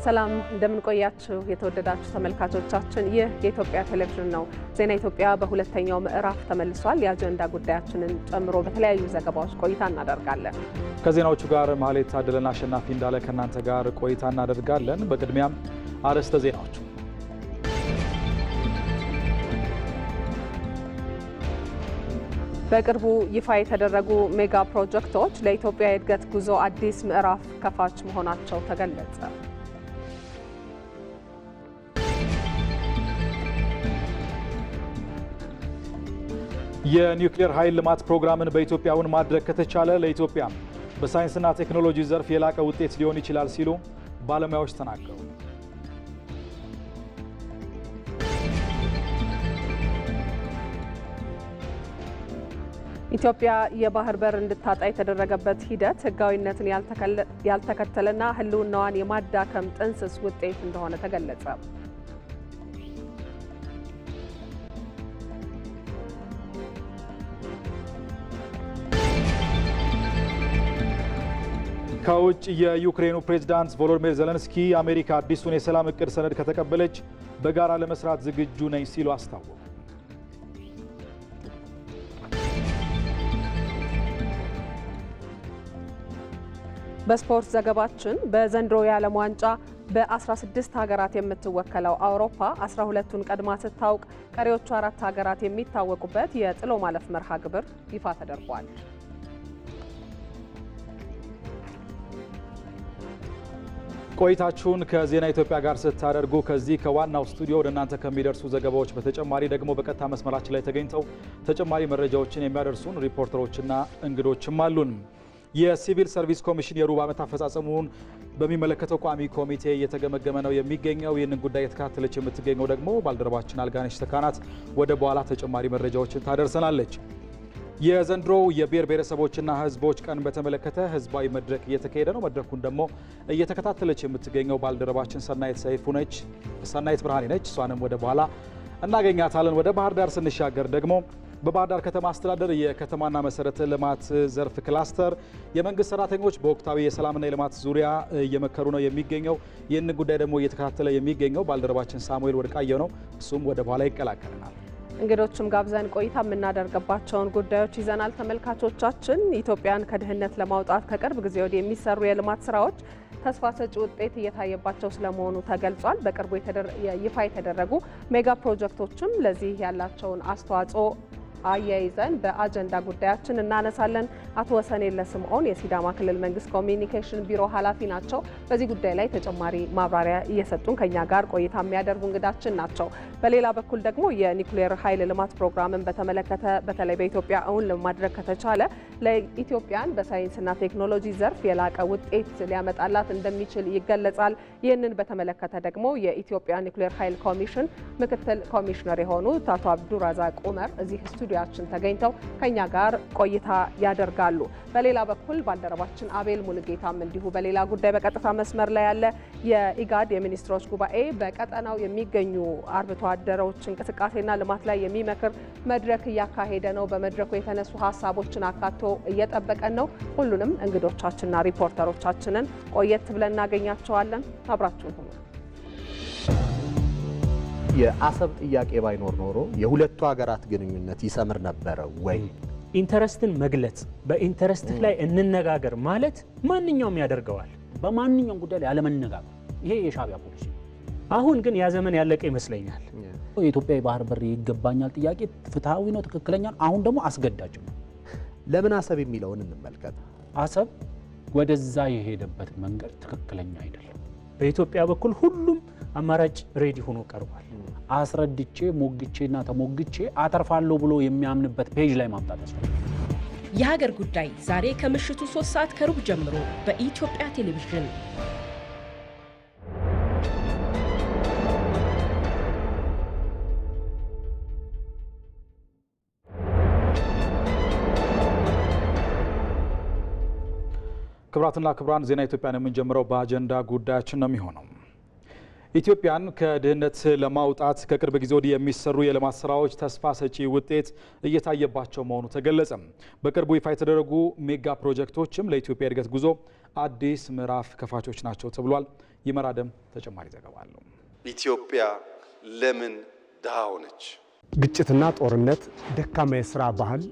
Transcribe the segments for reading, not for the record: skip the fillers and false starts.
ሰላም እንደምን ቆያችሁ የተወደዳችሁ ተመልካቾቻችን ይህ የኢትዮጵያ ቴሌቪዥን ነው። ዜና ኢትዮጵያ በሁለተኛው ምዕራፍ ተመልሷል። የአጀንዳ ጉዳያችንን ጨምሮ በተለያዩ ዘገባዎች ቆይታ እናደርጋለን። ከዜናዎቹ ጋር ማህሌት ታደለና አሸናፊ እንዳለ ከናንተ ጋር ቆይታ እናደርጋለን። በቅድሚያም አርዕስተ ዜናዎቹ በቅርቡ ይፋ የተደረጉ ሜጋ ፕሮጀክቶች ለኢትዮጵያ የእድገት ጉዞ አዲስ ምዕራፍ ከፋች መሆናቸው ተገለጸ። የኒውክሌር ኃይል ልማት ፕሮግራምን በኢትዮጵያውን ማድረግ ከተቻለ ለኢትዮጵያ በሳይንስና ቴክኖሎጂ ዘርፍ የላቀ ውጤት ሊሆን ይችላል ሲሉ ባለሙያዎች ተናገሩ። ኢትዮጵያ የባህር በር እንድታጣ የተደረገበት ሂደት ሕጋዊነትን ያልተከተለና ሕልውናዋን የማዳከም ጥንስስ ውጤት እንደሆነ ተገለጸ። ከውጭ የዩክሬኑ ፕሬዝዳንት ቮሎዲሚር ዜሌንስኪ አሜሪካ አዲሱን የሰላም እቅድ ሰነድ ከተቀበለች በጋራ ለመስራት ዝግጁ ነኝ ሲሉ አስታወቁ። በስፖርት ዘገባችን በዘንድሮ የዓለም ዋንጫ በ16 ሀገራት የምትወከለው አውሮፓ 12ቱን ቀድማ ስታውቅ ቀሪዎቹ 4 ሀገራት የሚታወቁበት የጥሎ ማለፍ መርሃ ግብር ይፋ ተደርጓል። ቆይታችሁን ከዜና ኢትዮጵያ ጋር ስታደርጉ ከዚህ ከዋናው ስቱዲዮ ወደ እናንተ ከሚደርሱ ዘገባዎች በተጨማሪ ደግሞ በቀጥታ መስመራችን ላይ ተገኝተው ተጨማሪ መረጃዎችን የሚያደርሱን ሪፖርተሮችና እንግዶችም አሉን። የሲቪል ሰርቪስ ኮሚሽን የሩብ ዓመት አፈጻጸሙን በሚመለከተው ቋሚ ኮሚቴ እየተገመገመ ነው የሚገኘው። ይህንን ጉዳይ የተከታተለች የምትገኘው ደግሞ ባልደረባችን አልጋነሽ ተካናት ወደ በኋላ ተጨማሪ መረጃዎችን ታደርሰናለች። የዘንድሮው የብሔር ብሔረሰቦችና ሕዝቦች ቀን በተመለከተ ህዝባዊ መድረክ እየተካሄደ ነው። መድረኩን ደግሞ እየተከታተለች የምትገኘው ባልደረባችን ሰናይት ብርሃኔ ነች። እሷንም ወደ በኋላ እናገኛታለን። ወደ ባህር ዳር ስንሻገር ደግሞ በባህር ዳር ከተማ አስተዳደር የከተማና መሰረተ ልማት ዘርፍ ክላስተር የመንግስት ሰራተኞች በወቅታዊ የሰላምና የልማት ዙሪያ እየመከሩ ነው የሚገኘው። ይህን ጉዳይ ደግሞ እየተከታተለ የሚገኘው ባልደረባችን ሳሙኤል ወርቃየው ነው። እሱም ወደ በኋላ ይቀላቀለናል። እንግዶችም ጋብዘን ቆይታ የምናደርግባቸውን ጉዳዮች ይዘናል። ተመልካቾቻችን ኢትዮጵያን ከድህነት ለማውጣት ከቅርብ ጊዜ ወዲህ የሚሰሩ የልማት ስራዎች ተስፋ ሰጪ ውጤት እየታየባቸው ስለመሆኑ ተገልጿል። በቅርቡ ይፋ የተደረጉ ሜጋ ፕሮጀክቶችም ለዚህ ያላቸውን አስተዋጽኦ አያይዘን በአጀንዳ ጉዳያችን እናነሳለን። አቶ ወሰኔለ ስምዖን የሲዳማ ክልል መንግስት ኮሚኒኬሽን ቢሮ ኃላፊ ናቸው። በዚህ ጉዳይ ላይ ተጨማሪ ማብራሪያ እየሰጡን ከኛ ጋር ቆይታ የሚያደርጉ እንግዳችን ናቸው። በሌላ በኩል ደግሞ የኒውክሌር ኃይል ልማት ፕሮግራምን በተመለከተ በተለይ በኢትዮጵያ እውን ለማድረግ ከተቻለ ለኢትዮጵያን በሳይንስና ቴክኖሎጂ ዘርፍ የላቀ ውጤት ሊያመጣላት እንደሚችል ይገለጻል። ይህንን በተመለከተ ደግሞ የኢትዮጵያ ኒውክሌር ኃይል ኮሚሽን ምክትል ኮሚሽነር የሆኑት አቶ አብዱራዛቅ ኡመር እዚህ ስቱዲያችን ተገኝተው ከኛ ጋር ቆይታ ያደርጋሉ። በሌላ በኩል ባልደረባችን አቤል ሙልጌታም እንዲሁ በሌላ ጉዳይ በቀጥታ መስመር ላይ ያለ የኢጋድ የሚኒስትሮች ጉባኤ በቀጠናው የሚገኙ አርብቶ አደሮች እንቅስቃሴና ልማት ላይ የሚመክር መድረክ እያካሄደ ነው። በመድረኩ የተነሱ ሀሳቦችን አካቶ እየጠበቀን ነው። ሁሉንም እንግዶቻችንና ሪፖርተሮቻችንን ቆየት ብለን እናገኛቸዋለን። አብራችሁን ሁኑ። የአሰብ ጥያቄ ባይኖር ኖሮ የሁለቱ ሀገራት ግንኙነት ይሰምር ነበረ ወይ? ኢንተረስትን መግለጽ በኢንተረስትህ ላይ እንነጋገር ማለት ማንኛውም ያደርገዋል። በማንኛውም ጉዳይ ላይ አለመነጋገር ይሄ የሻዕቢያ ፖሊሲ። አሁን ግን ያ ዘመን ያለቀ ይመስለኛል። የኢትዮጵያ የባህር በር ይገባኛል ጥያቄ ፍትሃዊ ነው፣ ትክክለኛ ነው። አሁን ደግሞ አስገዳጅ ነው። ለምን አሰብ የሚለውን እንመልከት። አሰብ ወደዛ የሄደበት መንገድ ትክክለኛ አይደለም። በኢትዮጵያ በኩል ሁሉም አማራጭ ሬዲ ሆኖ ቀርቧል። አስረድቼ ሞግቼና ተሞግቼ አተርፋለሁ ብሎ የሚያምንበት ፔጅ ላይ ማምጣት ያስፈልጋል። የሀገር ጉዳይ ዛሬ ከምሽቱ 3 ሰዓት ከሩብ ጀምሮ በኢትዮጵያ ቴሌቪዥን። ክቡራትና ክቡራን ዜና ኢትዮጵያን የምንጀምረው በአጀንዳ ጉዳያችን ነው የሚሆነው። ኢትዮጵያን ከድህነት ለማውጣት ከቅርብ ጊዜ ወዲህ የሚሰሩ የልማት ስራዎች ተስፋ ሰጪ ውጤት እየታየባቸው መሆኑ ተገለጸ። በቅርቡ ይፋ የተደረጉ ሜጋ ፕሮጀክቶችም ለኢትዮጵያ እድገት ጉዞ አዲስ ምዕራፍ ከፋቾች ናቸው ተብሏል። ይመራደም ተጨማሪ ዘገባ አለው። ኢትዮጵያ ለምን ድሃ ሆነች? ግጭትና ጦርነት፣ ደካማ የስራ ባህል፣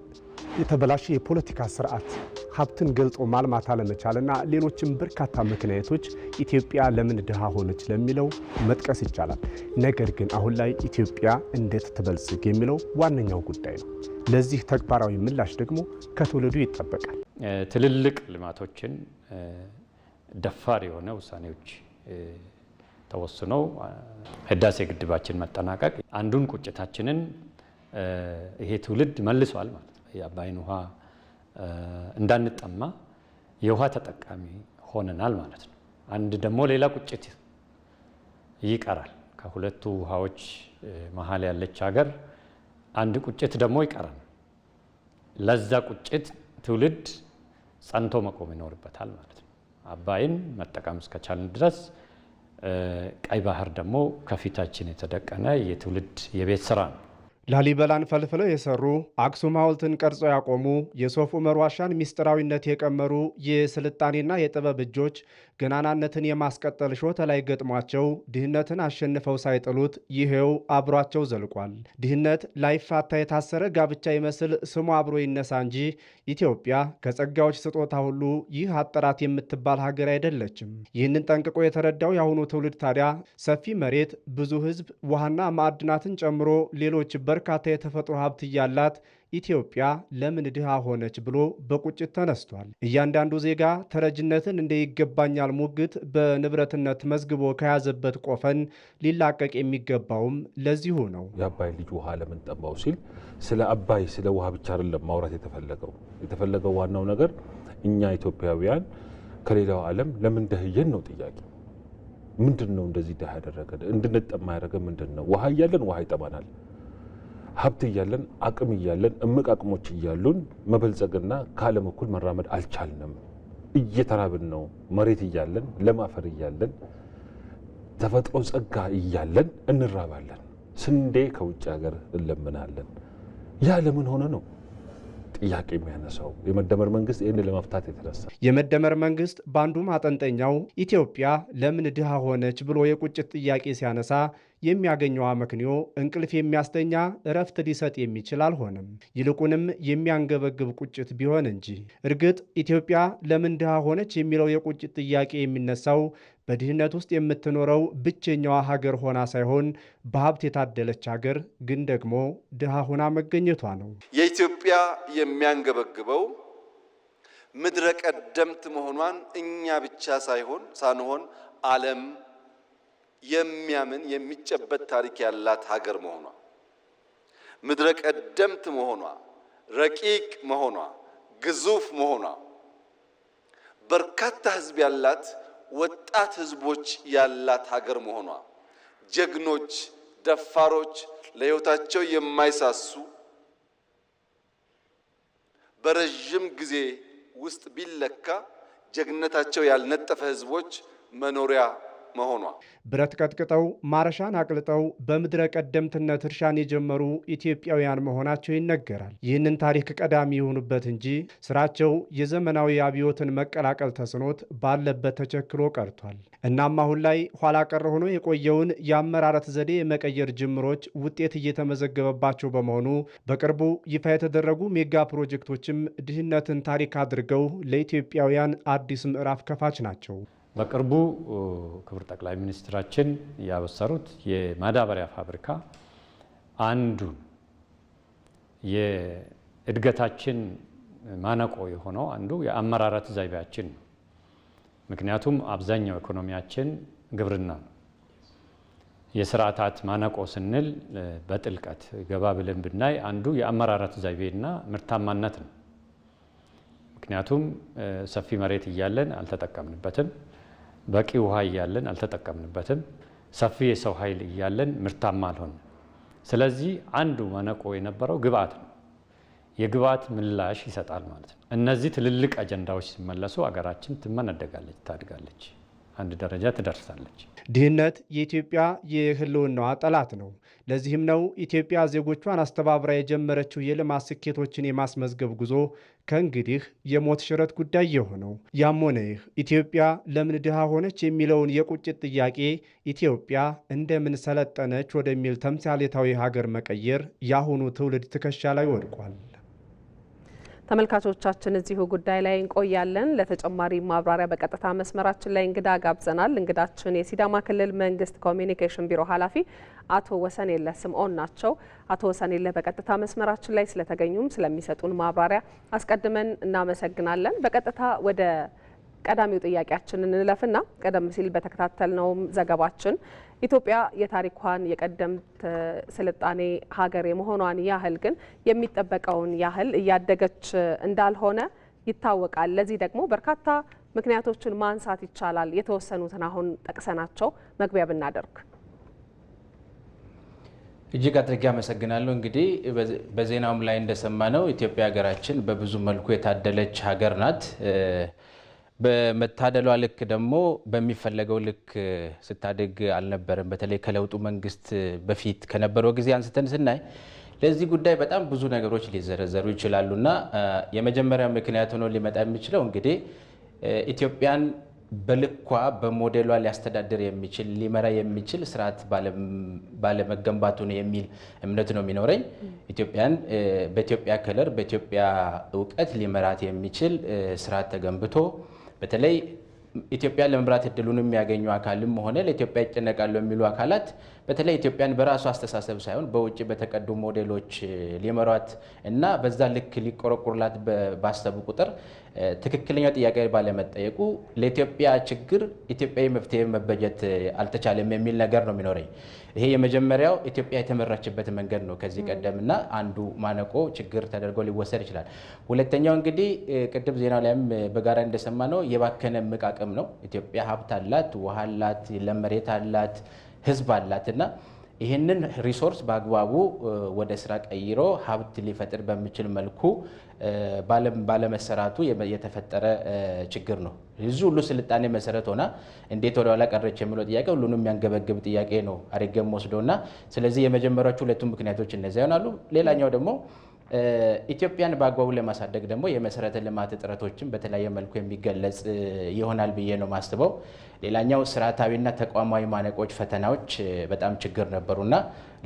የተበላሸ የፖለቲካ ስርዓት፣ ሀብትን ገልጦ ማልማት አለመቻልና ሌሎችም በርካታ ምክንያቶች ኢትዮጵያ ለምን ድሃ ሆነች ለሚለው መጥቀስ ይቻላል። ነገር ግን አሁን ላይ ኢትዮጵያ እንዴት ትበልጽግ የሚለው ዋነኛው ጉዳይ ነው። ለዚህ ተግባራዊ ምላሽ ደግሞ ከትውልዱ ይጠበቃል። ትልልቅ ልማቶችን ደፋር የሆነ ውሳኔዎች ተወስነው ህዳሴ ግድባችን መጠናቀቅ አንዱን ቁጭታችንን ይሄ ትውልድ መልሷል ማለት ነው። የአባይን ውሃ እንዳንጠማ የውሃ ተጠቃሚ ሆነናል ማለት ነው። አንድ ደግሞ ሌላ ቁጭት ይቀራል። ከሁለቱ ውሃዎች መሀል ያለች ሀገር አንድ ቁጭት ደግሞ ይቀራል። ለዛ ቁጭት ትውልድ ጸንቶ መቆም ይኖርበታል ማለት ነው። አባይን መጠቀም እስከቻልን ድረስ ቀይ ባህር ደግሞ ከፊታችን የተደቀነ የትውልድ የቤት ስራ ነው። ላሊበላን ፈልፍለው የሰሩ፣ አክሱም ሐውልትን ቀርጸው ያቆሙ፣ የሶፍ ዑመር ዋሻን ሚስጥራዊነት የቀመሩ የስልጣኔና የጥበብ እጆች ገናናነትን የማስቀጠል ሾተ ላይ ገጥሟቸው ድህነትን አሸንፈው ሳይጥሉት ይሄው አብሯቸው ዘልቋል። ድህነት ላይፋታ የታሰረ ጋብቻ ይመስል ስሙ አብሮ ይነሳ እንጂ ኢትዮጵያ ከጸጋዎች ስጦታ ሁሉ ይህ አጠራት የምትባል ሀገር አይደለችም። ይህንን ጠንቅቆ የተረዳው የአሁኑ ትውልድ ታዲያ ሰፊ መሬት፣ ብዙ ሕዝብ፣ ውሃና ማዕድናትን ጨምሮ ሌሎች በርካታ የተፈጥሮ ሀብት እያላት ኢትዮጵያ ለምን ድሃ ሆነች ብሎ በቁጭት ተነስቷል። እያንዳንዱ ዜጋ ተረጅነትን እንደ ይገባኛል ሙግት በንብረትነት መዝግቦ ከያዘበት ቆፈን ሊላቀቅ የሚገባውም ለዚሁ ነው። የአባይ ልጅ ውሃ ለምን ጠማው ሲል ስለ አባይ ስለ ውሃ ብቻ አይደለም ማውራት የተፈለገው ዋናው ነገር እኛ ኢትዮጵያውያን ከሌላው ዓለም ለምን ደህየን ነው ጥያቄ። ምንድነው እንደዚህ ድሃ ያደረገ እንድንጠማ ያደረገ ምንድነው? ውሃ እያለን ውሃ ይጠማናል። ሀብት እያለን አቅም እያለን እምቅ አቅሞች እያሉን መበልጸግና ከዓለም እኩል መራመድ አልቻልንም። እየተራብን ነው። መሬት እያለን ለም አፈር እያለን ተፈጥሮ ጸጋ እያለን እንራባለን። ስንዴ ከውጭ ሀገር እንለምናለን። ያ ለምን ሆነ ነው ጥያቄ የሚያነሳው። የመደመር መንግስት ይህን ለመፍታት የተነሳ የመደመር መንግስት በአንዱ ማጠንጠኛው ኢትዮጵያ ለምን ድሃ ሆነች ብሎ የቁጭት ጥያቄ ሲያነሳ የሚያገኘው አመክንዮ እንቅልፍ የሚያስተኛ እረፍት ሊሰጥ የሚችል አልሆነም። ይልቁንም የሚያንገበግብ ቁጭት ቢሆን እንጂ። እርግጥ ኢትዮጵያ ለምን ድሃ ሆነች የሚለው የቁጭት ጥያቄ የሚነሳው በድህነት ውስጥ የምትኖረው ብቸኛዋ ሀገር ሆና ሳይሆን በሀብት የታደለች ሀገር ግን ደግሞ ድሃ ሆና መገኘቷ ነው። የኢትዮጵያ የሚያንገበግበው ምድረ ቀደምት መሆኗን እኛ ብቻ ሳንሆን ዓለም የሚያምን የሚጨበት ታሪክ ያላት ሀገር መሆኗ፣ ምድረ ቀደምት መሆኗ፣ ረቂቅ መሆኗ፣ ግዙፍ መሆኗ፣ በርካታ ህዝብ ያላት ወጣት ህዝቦች ያላት ሀገር መሆኗ፣ ጀግኖች፣ ደፋሮች፣ ለህይወታቸው የማይሳሱ በረጅም ጊዜ ውስጥ ቢለካ ጀግነታቸው ያልነጠፈ ህዝቦች መኖሪያ መሆኗ፣ ብረት ቀጥቅጠው ማረሻን አቅልጠው በምድረ ቀደምትነት እርሻን የጀመሩ ኢትዮጵያውያን መሆናቸው ይነገራል። ይህንን ታሪክ ቀዳሚ የሆኑበት እንጂ ስራቸው የዘመናዊ አብዮትን መቀላቀል ተስኖት ባለበት ተቸክሎ ቀርቷል። እናም አሁን ላይ ኋላ ቀር ሆኖ የቆየውን የአመራረት ዘዴ የመቀየር ጅምሮች ውጤት እየተመዘገበባቸው በመሆኑ በቅርቡ ይፋ የተደረጉ ሜጋ ፕሮጀክቶችም ድህነትን ታሪክ አድርገው ለኢትዮጵያውያን አዲስ ምዕራፍ ከፋች ናቸው። በቅርቡ ክቡር ጠቅላይ ሚኒስትራችን ያበሰሩት የማዳበሪያ ፋብሪካ አንዱ የእድገታችን ማነቆ የሆነው አንዱ የአመራረት ዘይቤያችን ነው። ምክንያቱም አብዛኛው ኢኮኖሚያችን ግብርና ነው። የስርዓታት ማነቆ ስንል በጥልቀት ገባ ብለን ብናይ አንዱ የአመራረት ዘይቤና ምርታማነት ነው። ምክንያቱም ሰፊ መሬት እያለን አልተጠቀምንበትም። በቂ ውሃ እያለን አልተጠቀምንበትም። ሰፊ የሰው ኃይል እያለን ምርታማ አልሆንም። ስለዚህ አንዱ ማነቆ የነበረው ግብአት ነው። የግብአት ምላሽ ይሰጣል ማለት ነው። እነዚህ ትልልቅ አጀንዳዎች ሲመለሱ አገራችን ትመነደጋለች፣ ታድጋለች፣ አንድ ደረጃ ትደርሳለች። ድህነት የኢትዮጵያ የህልውናዋ ጠላት ነው። ለዚህም ነው ኢትዮጵያ ዜጎቿን አስተባብራ የጀመረችው የልማት ስኬቶችን የማስመዝገብ ጉዞ ከእንግዲህ የሞት ሽረት ጉዳይ የሆነው። ያም ሆነ ይህ ኢትዮጵያ ለምን ድሃ ሆነች የሚለውን የቁጭት ጥያቄ ኢትዮጵያ እንደምን ሰለጠነች ወደሚል ተምሳሌታዊ ሀገር መቀየር የአሁኑ ትውልድ ትከሻ ላይ ወድቋል። ተመልካቾቻችን እዚሁ ጉዳይ ላይ እንቆያለን። ለተጨማሪ ማብራሪያ በቀጥታ መስመራችን ላይ እንግዳ ጋብዘናል። እንግዳችን የሲዳማ ክልል መንግስት ኮሚኒኬሽን ቢሮ ኃላፊ አቶ ወሰንየለህ ስምዖን ናቸው። አቶ ወሰንየለህ በቀጥታ መስመራችን ላይ ስለተገኙም ስለሚሰጡን ማብራሪያ አስቀድመን እናመሰግናለን። በቀጥታ ወደ ቀዳሚው ጥያቄያችን እንለፍና ቀደም ሲል በተከታተልነው ዘገባችን ኢትዮጵያ የታሪኳን የቀደምት ስልጣኔ ሀገር የመሆኗን ያህል ግን የሚጠበቀውን ያህል እያደገች እንዳልሆነ ይታወቃል። ለዚህ ደግሞ በርካታ ምክንያቶችን ማንሳት ይቻላል። የተወሰኑትን አሁን ጠቅሰናቸው መግቢያ ብናደርግ። እጅግ አድርጌ አመሰግናለሁ። እንግዲህ በዜናውም ላይ እንደሰማነው ኢትዮጵያ ሀገራችን በብዙ መልኩ የታደለች ሀገር ናት። በመታደሏ ልክ ደግሞ በሚፈለገው ልክ ስታድግ አልነበረም። በተለይ ከለውጡ መንግስት በፊት ከነበረው ጊዜ አንስተን ስናይ ለዚህ ጉዳይ በጣም ብዙ ነገሮች ሊዘረዘሩ ይችላሉና የመጀመሪያው ምክንያት ሆኖ ሊመጣ የሚችለው እንግዲህ ኢትዮጵያን በልኳ በሞዴሏ ሊያስተዳድር የሚችል ሊመራ የሚችል ስርዓት ባለመገንባቱ ነው የሚል እምነት ነው የሚኖረኝ። ኢትዮጵያን በኢትዮጵያ ከለር በኢትዮጵያ እውቀት ሊመራት የሚችል ስርዓት ተገንብቶ በተለይ ኢትዮጵያን ለመምራት እድሉን የሚያገኙ አካልም ሆነ ለኢትዮጵያ ይጨነቃሉ የሚሉ አካላት በተለይ ኢትዮጵያን በራሱ አስተሳሰብ ሳይሆን በውጭ በተቀዱ ሞዴሎች ሊመሯት እና በዛ ልክ ሊቆረቁሩላት ባሰቡ ቁጥር ትክክለኛው ጥያቄ ባለመጠየቁ ለኢትዮጵያ ችግር ኢትዮጵያዊ መፍትሄ መበጀት አልተቻለም የሚል ነገር ነው የሚኖረኝ። ይሄ የመጀመሪያው ኢትዮጵያ የተመራችበት መንገድ ነው ከዚህ ቀደምና አንዱ ማነቆ ችግር ተደርጎ ሊወሰድ ይችላል። ሁለተኛው እንግዲህ ቅድም ዜና ላይም በጋራ እንደሰማ ነው የባከነ እምቅ አቅም ነው። ኢትዮጵያ ሀብት አላት፣ ውሃ አላት፣ ለም መሬት አላት፣ ህዝብ አላት እና ይህንን ሪሶርስ በአግባቡ ወደ ስራ ቀይሮ ሀብት ሊፈጥር በሚችል መልኩ ባለመሰራቱ የተፈጠረ ችግር ነው። እዚህ ሁሉ ስልጣኔ መሰረት ሆና እንዴት ወደ ኋላ ቀረች የሚለው ጥያቄ ሁሉንም የሚያንገበግብ ጥያቄ ነው አድርገን ወስዶና ስለዚህ የመጀመሪያዎቹ ሁለቱም ምክንያቶች እነዚያ ይሆናሉ። ሌላኛው ደግሞ ኢትዮጵያን በአግባቡ ለማሳደግ ደግሞ የመሰረተ ልማት እጥረቶችን በተለያየ መልኩ የሚገለጽ ይሆናል ብዬ ነው ማስበው። ሌላኛው ስርዓታዊና ተቋማዊ ማነቆች፣ ፈተናዎች በጣም ችግር ነበሩና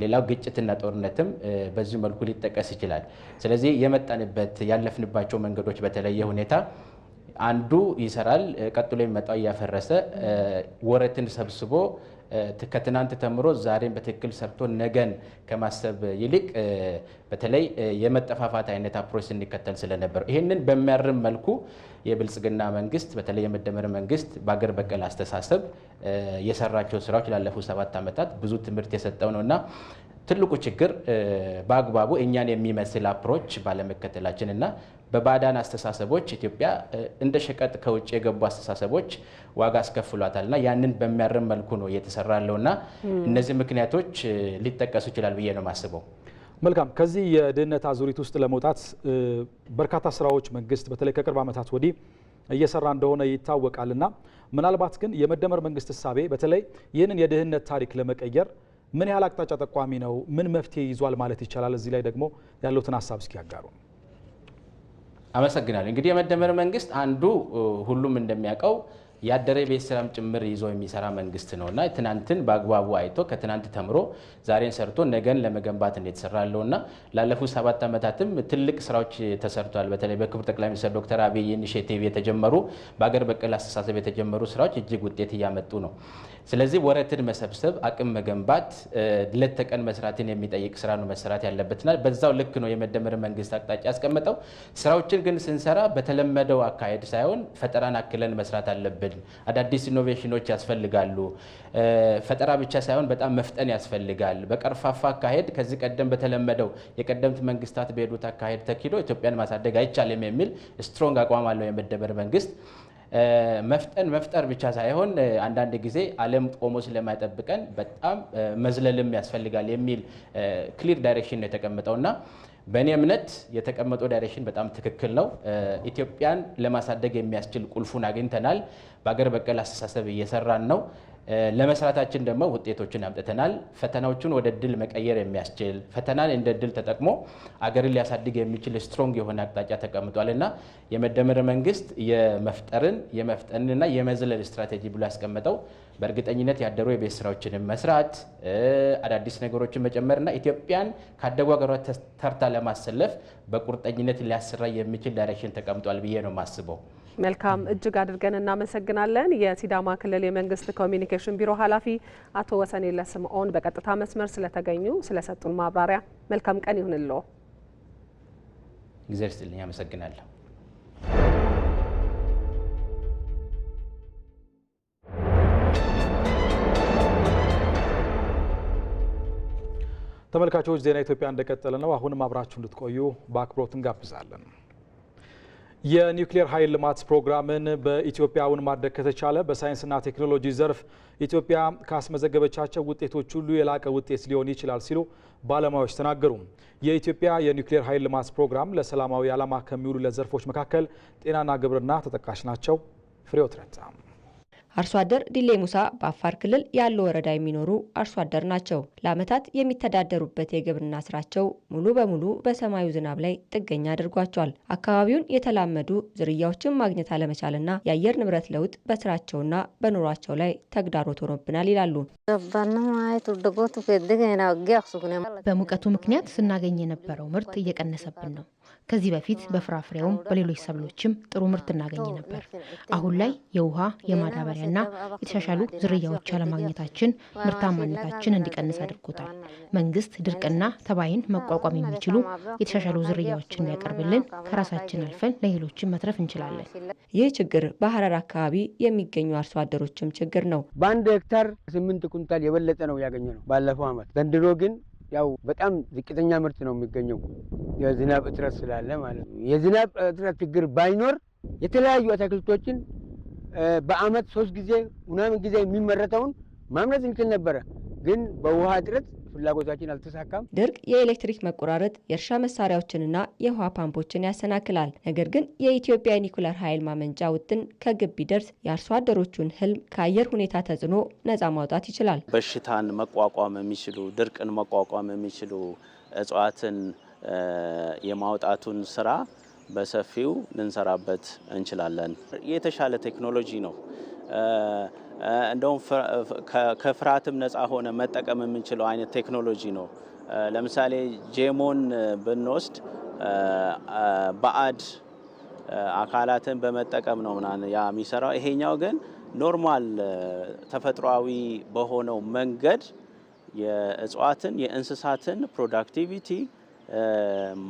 ሌላው ግጭትና ጦርነትም በዚህ መልኩ ሊጠቀስ ይችላል። ስለዚህ የመጣንበት ያለፍንባቸው መንገዶች በተለየ ሁኔታ አንዱ ይሰራል፣ ቀጥሎ የሚመጣው እያፈረሰ ወረትን ሰብስቦ ከትናንት ተምሮ ዛሬን በትክክል ሰርቶ ነገን ከማሰብ ይልቅ በተለይ የመጠፋፋት አይነት አፕሮች ስንከተል ስለነበር ይህንን በሚያርም መልኩ የብልጽግና መንግስት በተለይ የመደመር መንግስት በአገር በቀል አስተሳሰብ የሰራቸው ስራዎች ላለፉት 7 ዓመታት ብዙ ትምህርት የሰጠው ነውና ትልቁ ችግር በአግባቡ እኛን የሚመስል አፕሮች ባለመከተላችን እና በባዕዳን አስተሳሰቦች ኢትዮጵያ እንደ ሸቀጥ ከውጭ የገቡ አስተሳሰቦች ዋጋ አስከፍሏታልና ያንን በሚያርም መልኩ ነው እየተሰራ ያለውና እነዚህ ምክንያቶች ሊጠቀሱ ይችላል ብዬ ነው የማስበው። መልካም። ከዚህ የድህነት አዙሪት ውስጥ ለመውጣት በርካታ ስራዎች መንግስት በተለይ ከቅርብ ዓመታት ወዲህ እየሰራ እንደሆነ ይታወቃልና ምናልባት ግን የመደመር መንግስት እሳቤ በተለይ ይህንን የድህነት ታሪክ ለመቀየር ምን ያህል አቅጣጫ ጠቋሚ ነው? ምን መፍትሄ ይዟል ማለት ይቻላል? እዚህ ላይ ደግሞ ያለውትን ሀሳብ እስኪ ያጋሩ። አመሰግናለሁ። እንግዲህ የመደመር መንግስት አንዱ ሁሉም እንደሚያውቀው ያደረ ቤት ስራም ጭምር ይዞ የሚሰራ መንግስት ነውና ትናንትን በአግባቡ አይቶ ከትናንት ተምሮ ዛሬን ሰርቶ ነገን ለመገንባት እንደተሰራ ያለውና ላለፉት 7 ዓመታትም ትልቅ ስራዎች ተሰርቷል። በተለይ በክቡር ጠቅላይ ሚኒስትር ዶክተር አብይ ኢኒሼቲቭ የተጀመሩ በአገር በቀል አስተሳሰብ የተጀመሩ ስራዎች እጅግ ውጤት እያመጡ ነው። ስለዚህ ወረትን መሰብሰብ፣ አቅም መገንባት፣ ሌት ተቀን መስራትን የሚጠይቅ ስራ ነው መሰራት ያለበትና በዛው ልክ ነው የመደመር መንግስት አቅጣጫ ያስቀመጠው። ስራዎችን ግን ስንሰራ በተለመደው አካሄድ ሳይሆን ፈጠራን አክለን መስራት አለብን። አዳዲስ ኢኖቬሽኖች ያስፈልጋሉ። ፈጠራ ብቻ ሳይሆን በጣም መፍጠን ያስፈልጋል። በቀርፋፋ አካሄድ ከዚህ ቀደም በተለመደው የቀደምት መንግስታት በሄዱት አካሄድ ተኪዶ ኢትዮጵያን ማሳደግ አይቻልም የሚል ስትሮንግ አቋም አለው የመደመር መንግስት። መፍጠር ብቻ ሳይሆን አንዳንድ ጊዜ ዓለም ቆሞ ስለማይጠብቀን በጣም መዝለልም ያስፈልጋል የሚል ክሊር ዳይሬክሽን ነው የተቀመጠውና በእኔ እምነት የተቀመጠው ዳይሬክሽን በጣም ትክክል ነው። ኢትዮጵያን ለማሳደግ የሚያስችል ቁልፉን አግኝተናል። በአገር በቀል አስተሳሰብ እየሰራን ነው። ለመስራታችን ደግሞ ውጤቶችን አምጥተናል። ፈተናዎቹን ወደ ድል መቀየር የሚያስችል ፈተናን እንደ ድል ተጠቅሞ አገርን ሊያሳድግ የሚችል ስትሮንግ የሆነ አቅጣጫ ተቀምጧልና የመደመር መንግስት የመፍጠንና የመዝለል ስትራቴጂ ብሎ ያስቀመጠው በእርግጠኝነት ያደሩ የቤት ስራዎችን መስራት፣ አዳዲስ ነገሮችን መጨመርና ኢትዮጵያን ካደጉ ሀገራት ተርታ ለማሰለፍ በቁርጠኝነት ሊያሰራ የሚችል ዳይሬክሽን ተቀምጧል ብዬ ነው የማስበው። መልካም፣ እጅግ አድርገን እናመሰግናለን። የሲዳማ ክልል የመንግስት ኮሚኒኬሽን ቢሮ ኃላፊ አቶ ወሰኔለ ስምዖን በቀጥታ መስመር ስለተገኙ ስለሰጡን ማብራሪያ መልካም ቀን ይሁንልዎ። እግዚአብሔር ይስጥልኝ። አመሰግናለሁ። ተመልካቾች ዜና ኢትዮጵያ እንደቀጠለ ነው። አሁንም አብራችሁ እንድትቆዩ በአክብሮት እንጋብዛለን። የኒውክሌር ኃይል ልማት ፕሮግራምን በኢትዮጵያውን ማድረግ ከተቻለ በሳይንስና ቴክኖሎጂ ዘርፍ ኢትዮጵያ ካስመዘገበቻቸው ውጤቶች ሁሉ የላቀ ውጤት ሊሆን ይችላል ሲሉ ባለሙያዎች ተናገሩ። የኢትዮጵያ የኒውክሌር ኃይል ልማት ፕሮግራም ለሰላማዊ ዓላማ ከሚውሉለት ዘርፎች መካከል ጤናና ግብርና ተጠቃሽ ናቸው። ፍሬው ትረታ አርሶ አደር ዲሌ ሙሳ በአፋር ክልል ያለው ወረዳ የሚኖሩ አርሶ አደር ናቸው። ለዓመታት የሚተዳደሩበት የግብርና ስራቸው ሙሉ በሙሉ በሰማዩ ዝናብ ላይ ጥገኛ አድርጓቸዋል። አካባቢውን የተላመዱ ዝርያዎችን ማግኘት አለመቻልና የአየር ንብረት ለውጥ በስራቸውና በኑሯቸው ላይ ተግዳሮት ሆኖብናል ይላሉ። በሙቀቱ ምክንያት ስናገኝ የነበረው ምርት እየቀነሰብን ነው። ከዚህ በፊት በፍራፍሬውም በሌሎች ሰብሎችም ጥሩ ምርት እናገኝ ነበር። አሁን ላይ የውሃ የማዳበሪያና የተሻሻሉ ዝርያዎች አለማግኘታችን ምርታማነታችን እንዲቀንስ አድርጎታል። መንግስት ድርቅና ተባይን መቋቋም የሚችሉ የተሻሻሉ ዝርያዎችን እንዲያቀርብልን ከራሳችን አልፈን ለሌሎችን መትረፍ እንችላለን። ይህ ችግር በሀረር አካባቢ የሚገኙ አርሶ አደሮችም ችግር ነው። በአንድ ሄክታር 8 ኩንታል የበለጠ ነው ያገኘ ነው ባለፈው ዓመት። ዘንድሮ ግን ያው በጣም ዝቅተኛ ምርት ነው የሚገኘው የዝናብ እጥረት ስላለ ማለት ነው። የዝናብ እጥረት ችግር ባይኖር የተለያዩ አትክልቶችን በአመት 3 ጊዜ ምናምን ጊዜ የሚመረተውን ማምረት እንችል ነበረ። ግን በውሃ እጥረት ፍላጎታችን አልተሳካም። ድርቅ፣ የኤሌክትሪክ መቆራረጥ፣ የእርሻ መሳሪያዎችንና የውሃ ፓምፖችን ያሰናክላል። ነገር ግን የኢትዮጵያ የኒኩለር ኃይል ማመንጫ ውጥን ከግብ ቢደርስ የአርሶ አደሮቹን ህልም ከአየር ሁኔታ ተጽዕኖ ነፃ ማውጣት ይችላል። በሽታን መቋቋም የሚችሉ ድርቅን መቋቋም የሚችሉ እጽዋትን የማውጣቱን ስራ በሰፊው ልንሰራበት እንችላለን። የተሻለ ቴክኖሎጂ ነው። እንደውም ከፍርሃትም ነፃ ሆነ መጠቀም የምንችለው አይነት ቴክኖሎጂ ነው። ለምሳሌ ጄሞን ብንወስድ ባዕድ አካላትን በመጠቀም ነው ምናምን ያ የሚሰራው። ይሄኛው ግን ኖርማል ተፈጥሯዊ በሆነው መንገድ የእጽዋትን የእንስሳትን ፕሮዳክቲቪቲ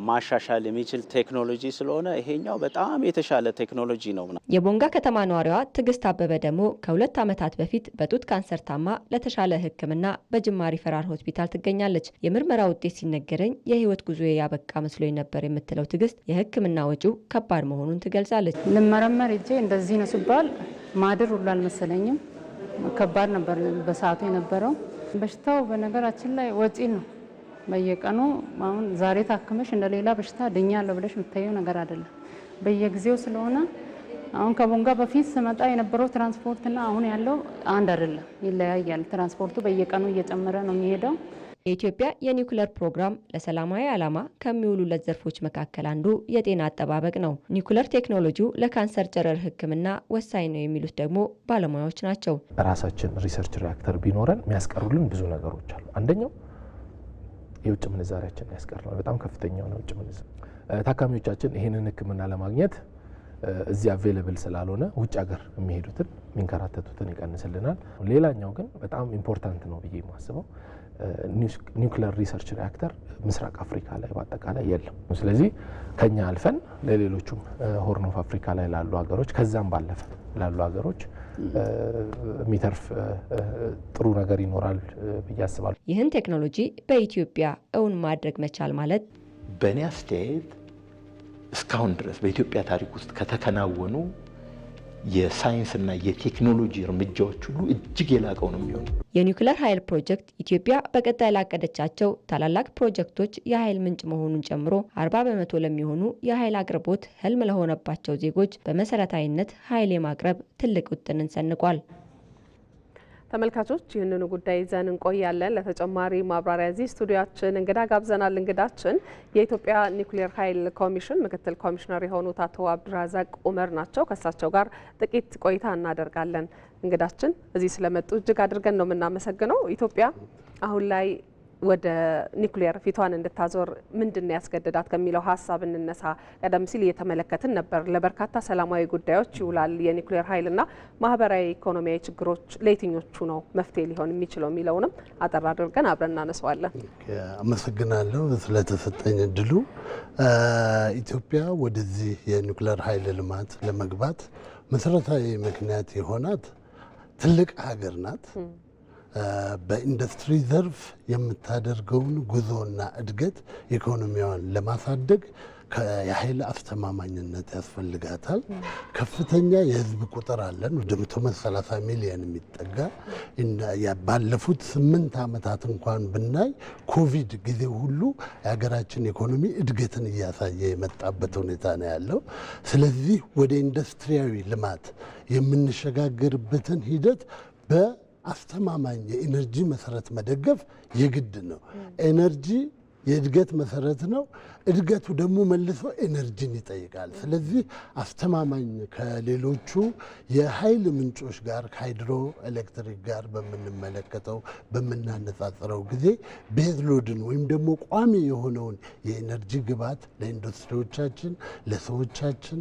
ማሻሻል የሚችል ቴክኖሎጂ ስለሆነ ይሄኛው በጣም የተሻለ ቴክኖሎጂ ነው። የቦንጋ ከተማ ነዋሪዋ ትዕግስት አበበ ደግሞ ከ2 ዓመታት በፊት በጡት ካንሰር ታማ ለተሻለ ሕክምና በጅማ ሪፈራል ሆስፒታል ትገኛለች። የምርመራ ውጤት ሲነገረኝ የህይወት ጉዞዬ ያበቃ መስሎኝ ነበር የምትለው ትዕግስት የሕክምና ወጪው ከባድ መሆኑን ትገልጻለች። ልመረመር እጄ እንደዚህ ነው ሲባል ማድር ሁሉ አልመሰለኝም። ከባድ ነበር በሰዓቱ የነበረው። በሽታው በነገራችን ላይ ወጪ ነው። በየቀኑ አሁን ዛሬ ታክመሽ እንደሌላ በሽታ ድኛለሁ ብለሽ የምታየው ነገር አይደለም። በየጊዜው ስለሆነ አሁን ከቦንጋ በፊት ስመጣ የነበረው ትራንስፖርትና አሁን ያለው አንድ አይደለም፣ ይለያያል። ትራንስፖርቱ በየቀኑ እየጨመረ ነው የሚሄደው። የኢትዮጵያ የኒውክሌር ፕሮግራም ለሰላማዊ ዓላማ ከሚውሉለት ዘርፎች መካከል አንዱ የጤና አጠባበቅ ነው። ኒውክሌር ቴክኖሎጂው ለካንሰር ጨረር ሕክምና ወሳኝ ነው የሚሉት ደግሞ ባለሙያዎች ናቸው። ራሳችን ሪሰርች ሪያክተር ቢኖረን የሚያስቀሩልን ብዙ ነገሮች አሉ። አንደኛው የውጭ ምንዛሪያችን ያስቀርናል። በጣም ከፍተኛ ነው ውጭ ምንዛሪ። ታካሚዎቻችን ይህንን ህክምና ለማግኘት እዚህ አቬይለብል ስላልሆነ ውጭ ሀገር የሚሄዱትን የሚንከራተቱትን ይቀንስልናል። ሌላኛው ግን በጣም ኢምፖርታንት ነው ብዬ የማስበው ኒውክሌር ሪሰርች ሪያክተር ምስራቅ አፍሪካ ላይ በአጠቃላይ የለም። ስለዚህ ከኛ አልፈን ለሌሎቹም ሆርን ኦፍ አፍሪካ ላይ ላሉ ሀገሮች ከዛም ባለፈ ላሉ ሀገሮች የሚተርፍ ጥሩ ነገር ይኖራል ብዬ አስባለሁ። ይህን ቴክኖሎጂ በኢትዮጵያ እውን ማድረግ መቻል ማለት በእኔ አስተያየት እስካሁን ድረስ በኢትዮጵያ ታሪክ ውስጥ ከተከናወኑ የሳይንስና የቴክኖሎጂ እርምጃዎች ሁሉ እጅግ የላቀው ነው የሚሆነው። የኒውክሌር ኃይል ፕሮጀክት ኢትዮጵያ በቀጣይ ላቀደቻቸው ታላላቅ ፕሮጀክቶች የኃይል ምንጭ መሆኑን ጨምሮ 40 በመቶ ለሚሆኑ የኃይል አቅርቦት ህልም ለሆነባቸው ዜጎች በመሰረታዊነት ኃይል የማቅረብ ትልቅ ውጥንን ሰንቋል። ተመልካቾች ይህንኑ ጉዳይ ይዘን እንቆያለን። ለተጨማሪ ማብራሪያ እዚህ ስቱዲያችን እንግዳ ጋብዘናል። እንግዳችን የኢትዮጵያ ኒውክሌር ኃይል ኮሚሽን ምክትል ኮሚሽነር የሆኑት አቶ አብዱራዛቅ ኡመር ናቸው። ከእሳቸው ጋር ጥቂት ቆይታ እናደርጋለን። እንግዳችን እዚህ ስለመጡ እጅግ አድርገን ነው የምናመሰግነው። ኢትዮጵያ አሁን ላይ ወደ ኒውክሌር ፊቷን እንድታዞር ምንድነው ያስገደዳት ከሚለው ሀሳብ እንነሳ። ቀደም ሲል እየተመለከትን ነበር። ለበርካታ ሰላማዊ ጉዳዮች ይውላል የኒውክሌር ኃይልና ማህበራዊ ኢኮኖሚያዊ ችግሮች ለየትኞቹ ነው መፍትሄ ሊሆን የሚችለው የሚለውንም አጠር አድርገን አብረን እናነሳዋለን። አመሰግናለሁ ስለተሰጠኝ እድሉ። ኢትዮጵያ ወደዚህ የኒውክሌር ኃይል ልማት ለመግባት መሰረታዊ ምክንያት የሆናት ትልቅ ሀገር ናት። በኢንዱስትሪ ዘርፍ የምታደርገውን ጉዞና እድገት ኢኮኖሚዋን ለማሳደግ የኃይል አስተማማኝነት ያስፈልጋታል። ከፍተኛ የህዝብ ቁጥር አለን፣ ወደ 130 ሚሊዮን የሚጠጋ። ባለፉት 8 ዓመታት እንኳን ብናይ ኮቪድ ጊዜ ሁሉ የሀገራችን ኢኮኖሚ እድገትን እያሳየ የመጣበት ሁኔታ ነው ያለው። ስለዚህ ወደ ኢንዱስትሪያዊ ልማት የምንሸጋገርበትን ሂደት አስተማማኝ የኢነርጂ መሰረት መደገፍ የግድ ነው። ኤነርጂ የእድገት መሰረት ነው። እድገቱ ደግሞ መልሶ ኤነርጂን ይጠይቃል። ስለዚህ አስተማማኝ ከሌሎቹ የኃይል ምንጮች ጋር ከሃይድሮ ኤሌክትሪክ ጋር በምንመለከተው በምናነጻጽረው ጊዜ ቤዝ ሎድን ወይም ደግሞ ቋሚ የሆነውን የኤነርጂ ግብዓት ለኢንዱስትሪዎቻችን፣ ለሰዎቻችን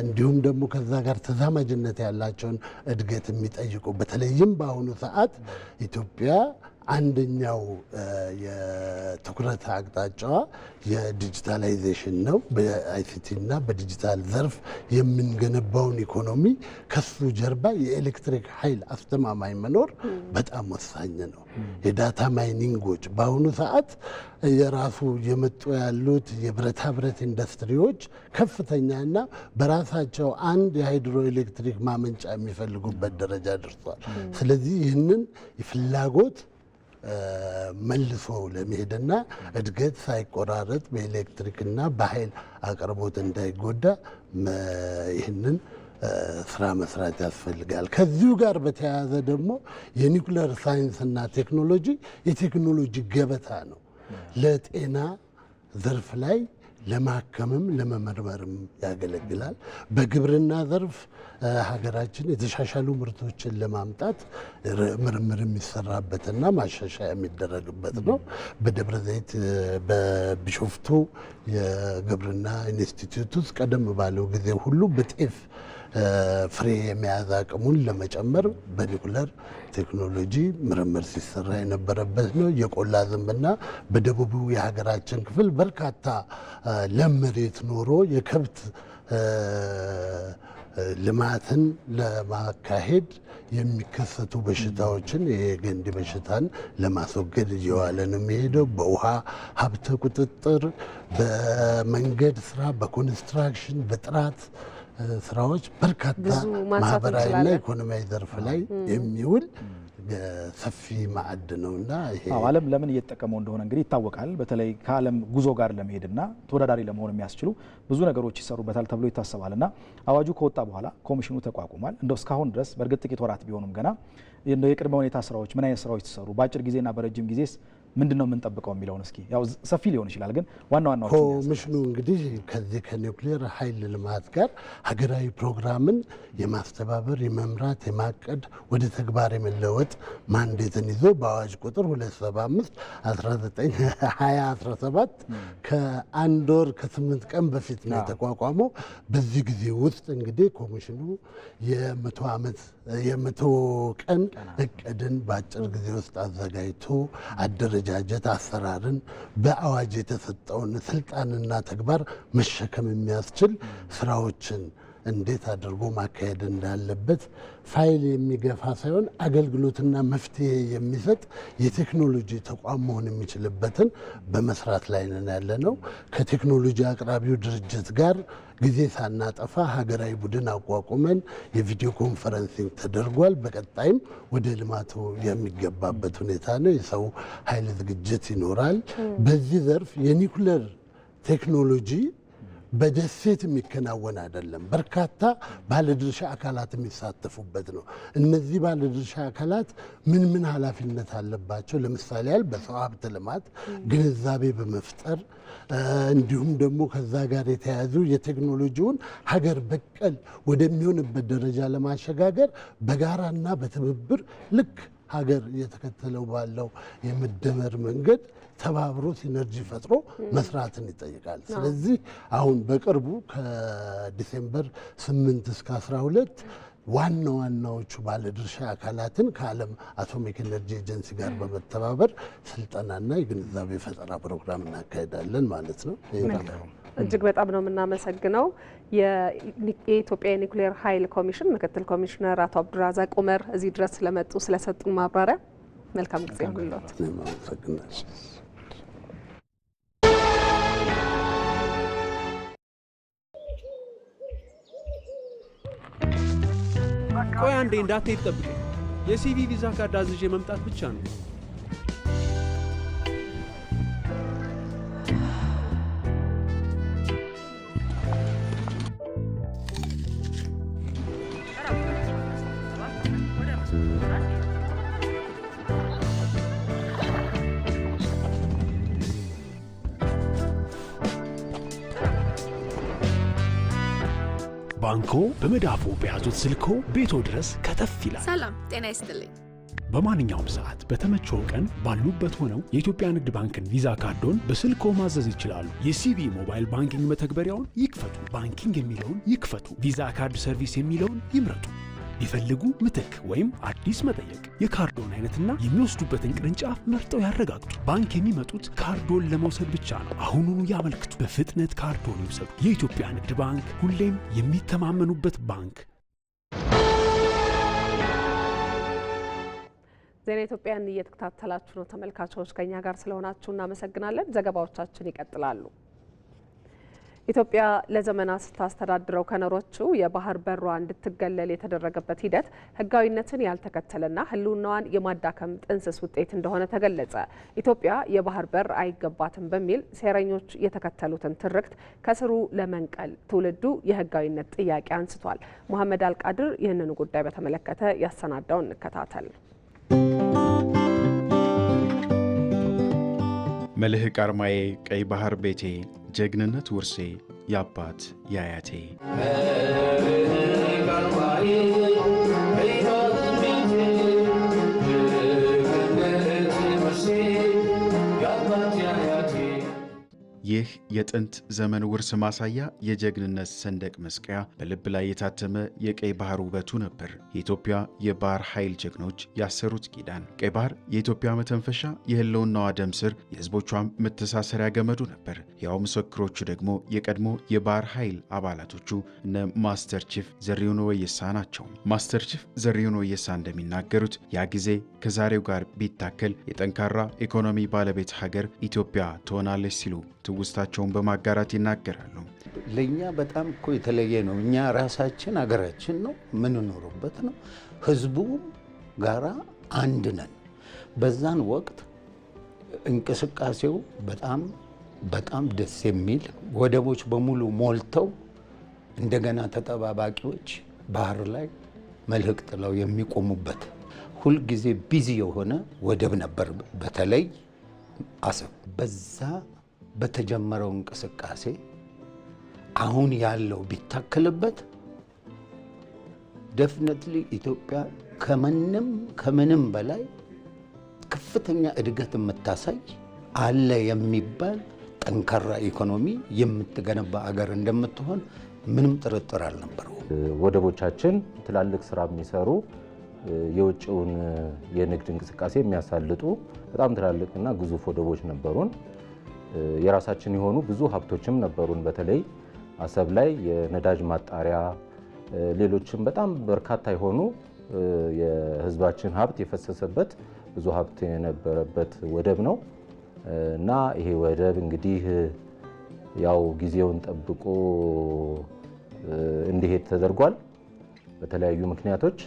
እንዲሁም ደግሞ ከዛ ጋር ተዛማጅነት ያላቸውን እድገት የሚጠይቁ በተለይም በአሁኑ ሰዓት ኢትዮጵያ አንደኛው የትኩረት አቅጣጫዋ የዲጂታላይዜሽን ነው። በአይሲቲ እና በዲጂታል ዘርፍ የምንገነባውን ኢኮኖሚ ከሱ ጀርባ የኤሌክትሪክ ኃይል አስተማማኝ መኖር በጣም ወሳኝ ነው። የዳታ ማይኒንጎች በአሁኑ ሰዓት የራሱ የመጡ ያሉት የብረታ ብረት ኢንዱስትሪዎች ከፍተኛና በራሳቸው አንድ የሃይድሮ ኤሌክትሪክ ማመንጫ የሚፈልጉበት ደረጃ ደርሷል። ስለዚህ ይህንን ፍላጎት መልሶ ለመሄድና እድገት ሳይቆራረጥ በኤሌክትሪክና በኃይል አቅርቦት እንዳይጎዳ ይህንን ስራ መስራት ያስፈልጋል። ከዚሁ ጋር በተያያዘ ደግሞ የኒውክሌር ሳይንስና ቴክኖሎጂ የቴክኖሎጂ ገበታ ነው። ለጤና ዘርፍ ላይ ለማከምም ለመመርመርም ያገለግላል። በግብርና ዘርፍ ሀገራችን የተሻሻሉ ምርቶችን ለማምጣት ምርምር የሚሰራበትና ማሻሻያ የሚደረግበት ነው። በደብረ ዘይት በቢሾፍቱ የግብርና ኢንስቲትዩት ውስጥ ቀደም ባለው ጊዜ ሁሉ በጤፍ ፍሬ የመያዝ አቅሙን ለመጨመር በኒውክሌር ቴክኖሎጂ ምርምር ሲሰራ የነበረበት ነው። የቆላ ዝንብና በደቡቡ የሀገራችን ክፍል በርካታ ለም መሬት ኖሮ የከብት ልማትን ለማካሄድ የሚከሰቱ በሽታዎችን የገንዲ በሽታን ለማስወገድ እየዋለ ነው የሚሄደው። በውሃ ሀብት ቁጥጥር፣ በመንገድ ስራ፣ በኮንስትራክሽን፣ በጥራት ስራዎች በርካታ ማህበራዊና ኢኮኖሚያዊ ዘርፍ ላይ የሚውል ሰፊ ማዕድ ነውና ይሄ ዓለም ለምን እየተጠቀመው እንደሆነ እንግዲህ ይታወቃል። በተለይ ከዓለም ጉዞ ጋር ለመሄድና ተወዳዳሪ ለመሆን የሚያስችሉ ብዙ ነገሮች ይሰሩበታል ተብሎ ይታሰባልና አዋጁ ከወጣ በኋላ ኮሚሽኑ ተቋቁሟል። እንደው እስካሁን ድረስ በእርግጥ ጥቂት ወራት ቢሆኑም ገና የቅድመ ሁኔታ ስራዎች ምን አይነት ስራዎች ተሰሩ፣ በአጭር ጊዜና በረጅም ጊዜስ ምንድነው የምንጠብቀው የሚለውን እስኪ ያው ሰፊ ሊሆን ይችላል፣ ግን ዋና ዋናዎች ኮሚሽኑ እንግዲህ ከዚህ ከኒውክሌር ኃይል ልማት ጋር ሀገራዊ ፕሮግራምን የማስተባበር የመምራት የማቀድ ወደ ተግባር የመለወጥ ማንዴትን ይዞ በአዋጅ ቁጥር 275 19/2017 ከአንድ ወር ከ8 ቀን በፊት ነው የተቋቋመው። በዚህ ጊዜ ውስጥ እንግዲህ ኮሚሽኑ የመቶ ቀን እቅድን በአጭር ጊዜ ውስጥ አዘጋጅቶ አደረጃጀት አሰራርን በአዋጅ የተሰጠውን ስልጣንና ተግባር መሸከም የሚያስችል ስራዎችን እንዴት አድርጎ ማካሄድ እንዳለበት ፋይል የሚገፋ ሳይሆን አገልግሎትና መፍትሄ የሚሰጥ የቴክኖሎጂ ተቋም መሆን የሚችልበትን በመስራት ላይ ነን ያለ ነው። ከቴክኖሎጂ አቅራቢው ድርጅት ጋር ጊዜ ሳናጠፋ ሀገራዊ ቡድን አቋቁመን የቪዲዮ ኮንፈረንሲንግ ተደርጓል። በቀጣይም ወደ ልማቱ የሚገባበት ሁኔታ ነው። የሰው ኃይል ዝግጅት ይኖራል። በዚህ ዘርፍ የኒውክሌር ቴክኖሎጂ በደሴት የሚከናወን አይደለም። በርካታ ባለድርሻ አካላት የሚሳተፉበት ነው። እነዚህ ባለድርሻ አካላት ምን ምን ኃላፊነት አለባቸው? ለምሳሌ ያህል በሰው ሀብት ልማት ግንዛቤ በመፍጠር እንዲሁም ደግሞ ከዛ ጋር የተያያዙ የቴክኖሎጂውን ሀገር በቀል ወደሚሆንበት ደረጃ ለማሸጋገር በጋራና በትብብር ልክ ሀገር እየተከተለው ባለው የመደመር መንገድ ተባብሮ ሲነርጂ ፈጥሮ መስራትን ይጠይቃል። ስለዚህ አሁን በቅርቡ ከዲሴምበር 8 እስከ 12 ዋናዎቹ ባለድርሻ አካላትን ከዓለም አቶሚክ ኤነርጂ ኤጀንሲ ጋር በመተባበር ስልጠናና የግንዛቤ ፈጠራ ፕሮግራም እናካሄዳለን ማለት ነው። እጅግ በጣም ነው የምናመሰግነው። የኢትዮጵያ የኒውክሌር ኃይል ኮሚሽን ምክትል ኮሚሽነር አቶ አብዱራዛቅ ኡመር እዚህ ድረስ ስለመጡ ስለሰጡን ማብራሪያ መልካም ጊዜ ይሁንልዎት። ቆይ አንዴ እንዳትሄድ ጠብቀኝ። የሲቪ ቪዛ ካርድ አዝዤ መምጣት ብቻ ነው። ባንኮ በመዳፎ በያዙት ስልኮ ቤቶ ድረስ ከተፍ ይላል። ሰላም ጤና ይስጥልኝ። በማንኛውም ሰዓት በተመቸው ቀን ባሉበት ሆነው የኢትዮጵያ ንግድ ባንክን ቪዛ ካርዶን በስልኮ ማዘዝ ይችላሉ። የሲቢ ሞባይል ባንኪንግ መተግበሪያውን ይክፈቱ። ባንኪንግ የሚለውን ይክፈቱ። ቪዛ ካርድ ሰርቪስ የሚለውን ይምረጡ። ቢፈልጉ ምትክ ወይም አዲስ መጠየቅ፣ የካርዶን አይነትና የሚወስዱበትን ቅርንጫፍ መርጠው ያረጋግጡ። ባንክ የሚመጡት ካርዶን ለመውሰድ ብቻ ነው። አሁኑኑ ያመልክቱ። በፍጥነት ካርዶን ይውሰዱ። የኢትዮጵያ ንግድ ባንክ፣ ሁሌም የሚተማመኑበት ባንክ። ዜና ኢትዮጵያን እየተከታተላችሁ ነው ተመልካቾች። ከኛ ጋር ስለሆናችሁ እናመሰግናለን። ዘገባዎቻችን ይቀጥላሉ። ኢትዮጵያ ለዘመናት ስታስተዳድረው ከኖረችው የባህር በሯ እንድትገለል የተደረገበት ሂደት ሕጋዊነትን ያልተከተለና ሕልውናዋን የማዳከም ጥንስስ ውጤት እንደሆነ ተገለጸ። ኢትዮጵያ የባህር በር አይገባትም በሚል ሴረኞች የተከተሉትን ትርክት ከስሩ ለመንቀል ትውልዱ የሕጋዊነት ጥያቄ አንስቷል። መሐመድ አልቃድር ይህንኑ ጉዳይ በተመለከተ ያሰናዳውን እንከታተል። መልህቅ አርማዬ ቀይ ባህር ቤቴ ጀግንነት ውርሴ የአባት የአያቴ ይህ የጥንት ዘመን ውርስ ማሳያ የጀግንነት ሰንደቅ መስቀያ በልብ ላይ የታተመ የቀይ ባህር ውበቱ ነበር። የኢትዮጵያ የባህር ኃይል ጀግኖች ያሰሩት ኪዳን። ቀይ ባህር የኢትዮጵያ መተንፈሻ፣ የህልውናዋ ደም ስር፣ የህዝቦቿም መተሳሰሪያ ገመዱ ነበር። ያው ምስክሮቹ ደግሞ የቀድሞ የባህር ኃይል አባላቶቹ እነ ማስተር ቺፍ ዘሪሁን ወየሳ ናቸው። ማስተር ቺፍ ዘሪሁን ወየሳ እንደሚናገሩት ያ ጊዜ ከዛሬው ጋር ቢታከል የጠንካራ ኢኮኖሚ ባለቤት ሀገር ኢትዮጵያ ትሆናለች ሲሉ ትውስታቸውን በማጋራት ይናገራሉ። ለኛ በጣም እኮ የተለየ ነው። እኛ ራሳችን ሀገራችን ነው የምንኖርበት ነው። ህዝቡ ጋራ አንድ ነን። በዛን ወቅት እንቅስቃሴው በጣም ደስ የሚል ወደቦች በሙሉ ሞልተው እንደገና ተጠባባቂዎች ባህር ላይ መልህቅ ጥለው የሚቆሙበት ሁልጊዜ ቢዚ የሆነ ወደብ ነበር። በተለይ አሰብ በዛ በተጀመረው እንቅስቃሴ አሁን ያለው ቢታከልበት ደፍነትሊ ኢትዮጵያ ከምንም በላይ ከፍተኛ እድገት የምታሳይ አለ የሚባል ጠንካራ ኢኮኖሚ የምትገነባ አገር እንደምትሆን ምንም ጥርጥር አልነበረው። ወደቦቻችን ትላልቅ ስራ የሚሰሩ የውጭውን የንግድ እንቅስቃሴ የሚያሳልጡ በጣም ትላልቅና ግዙፍ ወደቦች ነበሩን። የራሳችን የሆኑ ብዙ ሀብቶችም ነበሩን። በተለይ አሰብ ላይ የነዳጅ ማጣሪያ፣ ሌሎችም በጣም በርካታ የሆኑ የህዝባችን ሀብት የፈሰሰበት ብዙ ሀብት የነበረበት ወደብ ነው እና ይሄ ወደብ እንግዲህ ያው ጊዜውን ጠብቆ እንዲሄድ ተደርጓል በተለያዩ ምክንያቶች።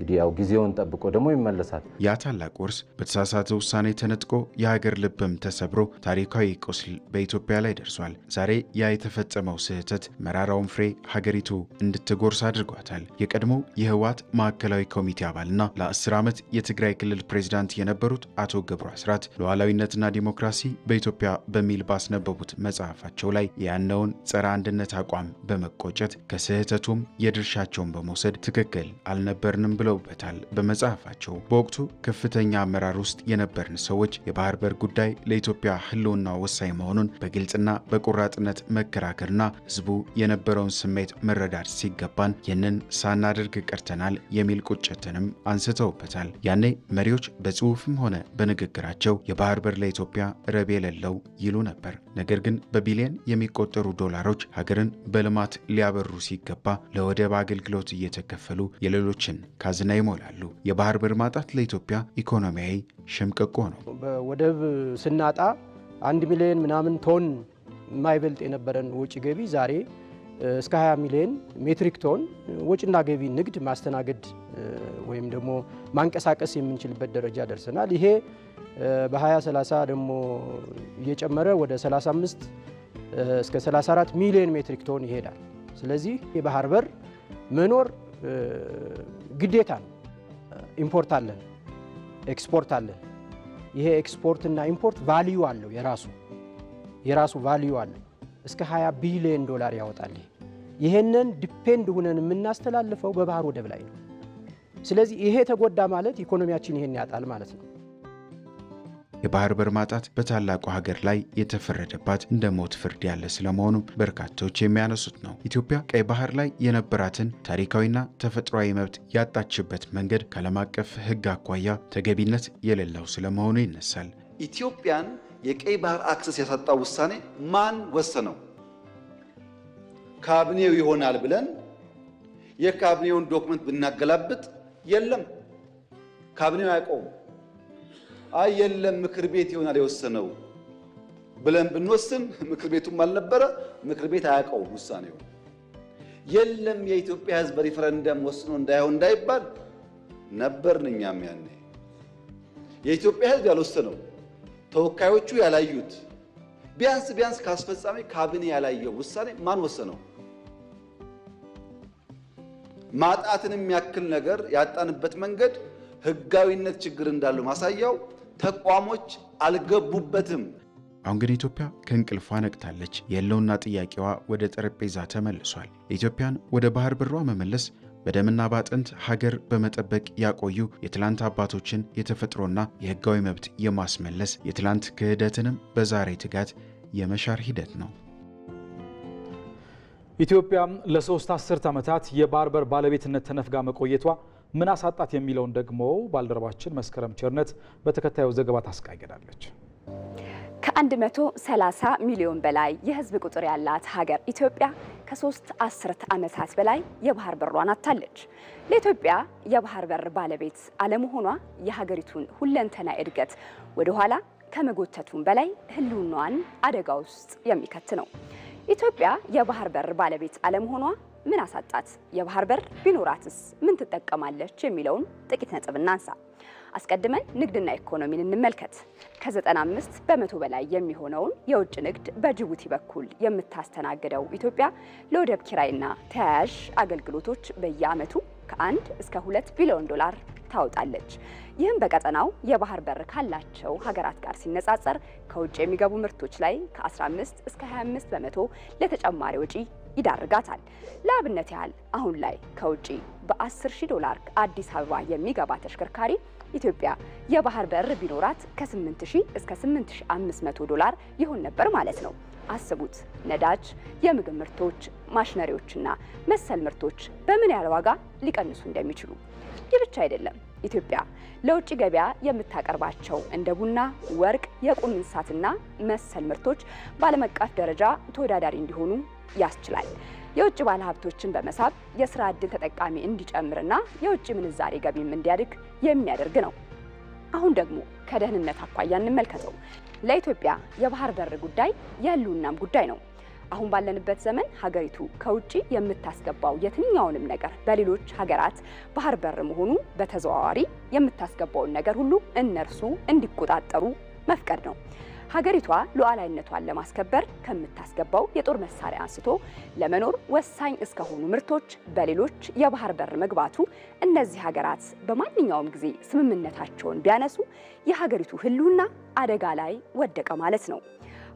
እንግዲህ ያው ጊዜውን ጠብቆ ደግሞ ይመለሳል። ያ ታላቅ ውርስ በተሳሳተ ውሳኔ ተነጥቆ የሀገር ልብም ተሰብሮ ታሪካዊ ቁስል በኢትዮጵያ ላይ ደርሷል። ዛሬ ያ የተፈጸመው ስህተት መራራውን ፍሬ ሀገሪቱ እንድትጎርስ አድርጓታል። የቀድሞ የህወሓት ማዕከላዊ ኮሚቴ አባልና ለ10 ዓመት የትግራይ ክልል ፕሬዝዳንት የነበሩት አቶ ገብሩ አስራት ሉዓላዊነትና ዲሞክራሲ በኢትዮጵያ በሚል ባስነበቡት መጽሐፋቸው ላይ ያነውን ጸረ አንድነት አቋም በመቆጨት ከስህተቱም የድርሻቸውን በመውሰድ ትክክል አልነበርንም ብለውበታል። በመጽሐፋቸው በወቅቱ ከፍተኛ አመራር ውስጥ የነበርን ሰዎች የባህር በር ጉዳይ ለኢትዮጵያ ህልውና ወሳኝ መሆኑን በግልጽና በቆራጥነት መከራከርና ህዝቡ የነበረውን ስሜት መረዳት ሲገባን ይህንን ሳናደርግ ቀርተናል የሚል ቁጭትንም አንስተውበታል። ያኔ መሪዎች በጽሁፍም ሆነ በንግግራቸው የባህር በር ለኢትዮጵያ ረብ የሌለው ይሉ ነበር። ነገር ግን በቢሊዮን የሚቆጠሩ ዶላሮች ሀገርን በልማት ሊያበሩ ሲገባ ለወደብ አገልግሎት እየተከፈሉ የሌሎችን ካዝና ይሞላሉ። የባህር በር ማጣት ለኢትዮጵያ ኢኮኖሚያዊ ሽምቅቆ ነው። በወደብ ስናጣ 1 ሚሊዮን ምናምን ቶን የማይበልጥ የነበረን ወጪ ገቢ ዛሬ እስከ 20 ሚሊዮን ሜትሪክ ቶን ወጪና ገቢ ንግድ ማስተናገድ ወይም ደግሞ ማንቀሳቀስ የምንችልበት ደረጃ ደርሰናል። ይሄ በ2030 ደግሞ እየጨመረ ወደ 35 እስከ 34 ሚሊዮን ሜትሪክ ቶን ይሄዳል። ስለዚህ የባህር በር መኖር ግዴታ ነው። ኢምፖርት አለን፣ ኤክስፖርት አለን። ይሄ ኤክስፖርትና ኢምፖርት ቫልዩ አለው፣ የራሱ ቫልዩ አለው። እስከ 20 ቢሊዮን ዶላር ያወጣል። ይሄንን ዲፔንድ ሆነን የምናስተላልፈው በባህር ወደብ ላይ ነው። ስለዚህ ይሄ ተጎዳ ማለት ኢኮኖሚያችን ይሄን ያጣል ማለት ነው። የባህር በር ማጣት በታላቁ ሀገር ላይ የተፈረደባት እንደ ሞት ፍርድ ያለ ስለመሆኑ በርካቶች የሚያነሱት ነው። ኢትዮጵያ ቀይ ባህር ላይ የነበራትን ታሪካዊና ተፈጥሯዊ መብት ያጣችበት መንገድ ከዓለም አቀፍ ሕግ አኳያ ተገቢነት የሌለው ስለመሆኑ ይነሳል። ኢትዮጵያን የቀይ ባህር አክሰስ ያሳጣው ውሳኔ ማን ወሰነው? ካቢኔው ይሆናል ብለን የካቢኔውን ዶክመንት ብናገላብጥ የለም፣ ካቢኔው አያውቀውም። አይ የለም ምክር ቤት ይሆናል የወሰነው ብለን ብንወስን ምክር ቤቱም አልነበረ፣ ምክር ቤት አያውቀውም ውሳኔው። የለም የኢትዮጵያ ሕዝብ በሪፈረንደም ወስኖ እንዳይሆን እንዳይባል ነበርን እኛም ያኔ። የኢትዮጵያ ሕዝብ ያልወሰነው ተወካዮቹ ያላዩት ቢያንስ ካስፈጻሚ ካቢኔ ያላየው ውሳኔ ማን ወሰነው? ማጣትን የሚያክል ነገር ያጣንበት መንገድ ህጋዊነት ችግር እንዳለው ማሳያው ተቋሞች አልገቡበትም። አሁን ግን ኢትዮጵያ ከእንቅልፏ ነቅታለች። የህልውና ጥያቄዋ ወደ ጠረጴዛ ተመልሷል። ኢትዮጵያን ወደ ባህር በሯ መመለስ በደምና ባጥንት ሀገር በመጠበቅ ያቆዩ የትላንት አባቶችን የተፈጥሮና የህጋዊ መብት የማስመለስ የትላንት ክህደትንም በዛሬ ትጋት የመሻር ሂደት ነው። ኢትዮጵያ ለ3 አስርት ዓመታት የባህር በር ባለቤትነት ተነፍጋ መቆየቷ ምን አሳጣት የሚለውን ደግሞ ባልደረባችን መስከረም ቸርነት በተከታዩ ዘገባ ታስቃኝናለች። ከ130 ሚሊዮን በላይ የህዝብ ቁጥር ያላት ሀገር ኢትዮጵያ ከ3 አስርት ዓመታት በላይ የባህር በሯን አጥታለች። ለኢትዮጵያ የባህር በር ባለቤት አለመሆኗ የሀገሪቱን ሁለንተና እድገት ወደ ኋላ ከመጎተቱም በላይ ህልውናዋን አደጋ ውስጥ የሚከት ነው። ኢትዮጵያ የባህር በር ባለቤት አለመሆኗ ምን አሳጣት? የባህር በር ቢኖራትስ ምን ትጠቀማለች? የሚለውን ጥቂት ነጥብ እናንሳ። አስቀድመን ንግድና ኢኮኖሚን እንመልከት። ከ95 በመቶ በላይ የሚሆነውን የውጭ ንግድ በጅቡቲ በኩል የምታስተናግደው ኢትዮጵያ ለወደብ ኪራይና ተያያዥ አገልግሎቶች በየዓመቱ ከ1 እስከ 2 ቢሊዮን ዶላር ታወጣለች። ይህም በቀጠናው የባህር በር ካላቸው ሀገራት ጋር ሲነጻጸር ከውጭ የሚገቡ ምርቶች ላይ ከ15 እስከ 25 በመቶ ለተጨማሪ ወጪ ይዳርጋታል። ለአብነት ያህል አሁን ላይ ከውጭ በ10,000 ዶላር አዲስ አበባ የሚገባ ተሽከርካሪ ኢትዮጵያ የባህር በር ቢኖራት ከ8,000 እስከ 8,500 ዶላር ይሆን ነበር ማለት ነው። አስቡት፣ ነዳጅ፣ የምግብ ምርቶች፣ ማሽነሪዎችና መሰል ምርቶች በምን ያህል ዋጋ ሊቀንሱ እንደሚችሉ። ይህ ብቻ አይደለም። ኢትዮጵያ ለውጭ ገበያ የምታቀርባቸው እንደ ቡና፣ ወርቅ፣ የቁም እንስሳትና መሰል ምርቶች በዓለም አቀፍ ደረጃ ተወዳዳሪ እንዲሆኑ ያስችላል። የውጭ ባለሀብቶችን በመሳብ የስራ ዕድል ተጠቃሚ እንዲጨምርና የውጭ ምንዛሬ ገቢም እንዲያድግ የሚያደርግ ነው። አሁን ደግሞ ከደህንነት አኳያ እንመልከተው። ለኢትዮጵያ የባህር በር ጉዳይ የህልውናም ጉዳይ ነው። አሁን ባለንበት ዘመን ሀገሪቱ ከውጪ የምታስገባው የትኛውንም ነገር በሌሎች ሀገራት ባህር በር መሆኑ በተዘዋዋሪ የምታስገባውን ነገር ሁሉ እነርሱ እንዲቆጣጠሩ መፍቀድ ነው። ሀገሪቷ ሉዓላዊነቷን ለማስከበር ከምታስገባው የጦር መሳሪያ አንስቶ ለመኖር ወሳኝ እስከሆኑ ምርቶች በሌሎች የባህር በር መግባቱ እነዚህ ሀገራት በማንኛውም ጊዜ ስምምነታቸውን ቢያነሱ የሀገሪቱ ሕልውና አደጋ ላይ ወደቀ ማለት ነው።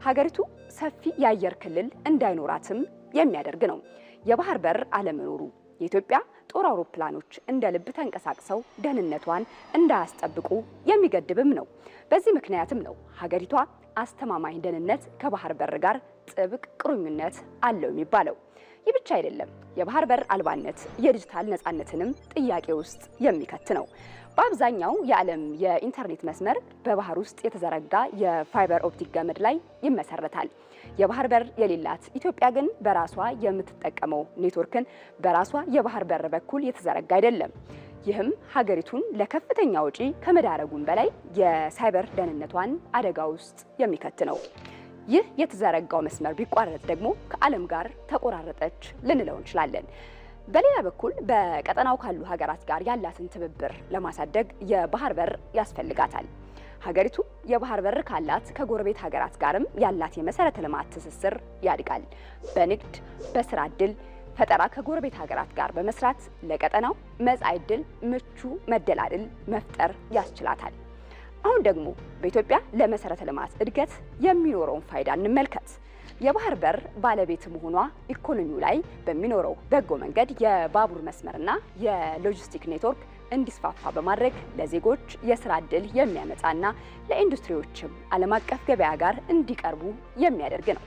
ሀገሪቱ ሰፊ የአየር ክልል እንዳይኖራትም የሚያደርግ ነው። የባህር በር አለመኖሩ የኢትዮጵያ ጦር አውሮፕላኖች እንደ ልብ ተንቀሳቅሰው ደህንነቷን እንዳያስጠብቁ የሚገድብም ነው። በዚህ ምክንያትም ነው ሀገሪቷ አስተማማኝ ደህንነት ከባህር በር ጋር ጥብቅ ቁርኝነት አለው የሚባለው። ይህ ብቻ አይደለም። የባህር በር አልባነት የዲጂታል ነፃነትንም ጥያቄ ውስጥ የሚከት ነው። በአብዛኛው የዓለም የኢንተርኔት መስመር በባህር ውስጥ የተዘረጋ የፋይበር ኦፕቲክ ገመድ ላይ ይመሰረታል። የባህር በር የሌላት ኢትዮጵያ ግን በራሷ የምትጠቀመው ኔትወርክን በራሷ የባህር በር በኩል የተዘረጋ አይደለም። ይህም ሀገሪቱን ለከፍተኛ ወጪ ከመዳረጉም በላይ የሳይበር ደህንነቷን አደጋ ውስጥ የሚከት ነው። ይህ የተዘረጋው መስመር ቢቋረጥ ደግሞ ከዓለም ጋር ተቆራረጠች ልንለው እንችላለን። በሌላ በኩል በቀጠናው ካሉ ሀገራት ጋር ያላትን ትብብር ለማሳደግ የባህር በር ያስፈልጋታል። ሀገሪቱ የባህር በር ካላት ከጎረቤት ሀገራት ጋርም ያላት የመሰረተ ልማት ትስስር ያድጋል። በንግድ፣ በስራ ዕድል ፈጠራ ከጎረቤት ሀገራት ጋር በመስራት ለቀጠናው መጻኢ ዕድል ምቹ መደላድል መፍጠር ያስችላታል። አሁን ደግሞ በኢትዮጵያ ለመሰረተ ልማት እድገት የሚኖረውን ፋይዳ እንመልከት። የባህር በር ባለቤት መሆኗ ኢኮኖሚው ላይ በሚኖረው በጎ መንገድ የባቡር መስመርና የሎጂስቲክ ኔትወርክ እንዲስፋፋ በማድረግ ለዜጎች የስራ ዕድል የሚያመጣና ለኢንዱስትሪዎችም ዓለም አቀፍ ገበያ ጋር እንዲቀርቡ የሚያደርግ ነው።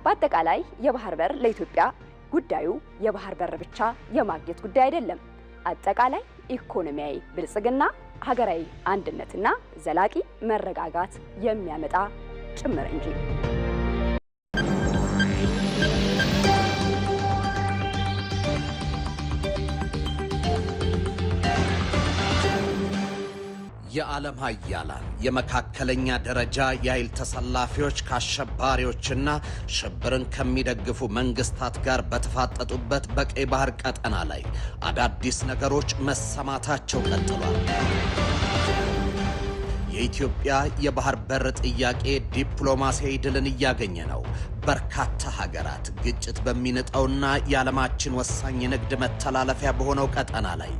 በአጠቃላይ የባህር በር ለኢትዮጵያ ጉዳዩ የባህር በር ብቻ የማግኘት ጉዳይ አይደለም። አጠቃላይ ኢኮኖሚያዊ ብልጽግና፣ ሀገራዊ አንድነትና ዘላቂ መረጋጋት የሚያመጣ ጭምር እንጂ። የዓለም ኃያላን የመካከለኛ ደረጃ የኃይል ተሰላፊዎች ከአሸባሪዎችና ሽብርን ከሚደግፉ መንግስታት ጋር በተፋጠጡበት በቀይ ባህር ቀጠና ላይ አዳዲስ ነገሮች መሰማታቸው ቀጥሏል። የኢትዮጵያ የባህር በር ጥያቄ ዲፕሎማሲያዊ ድልን እያገኘ ነው። በርካታ ሀገራት ግጭት በሚንጠውና የዓለማችን ወሳኝ የንግድ መተላለፊያ በሆነው ቀጠና ላይ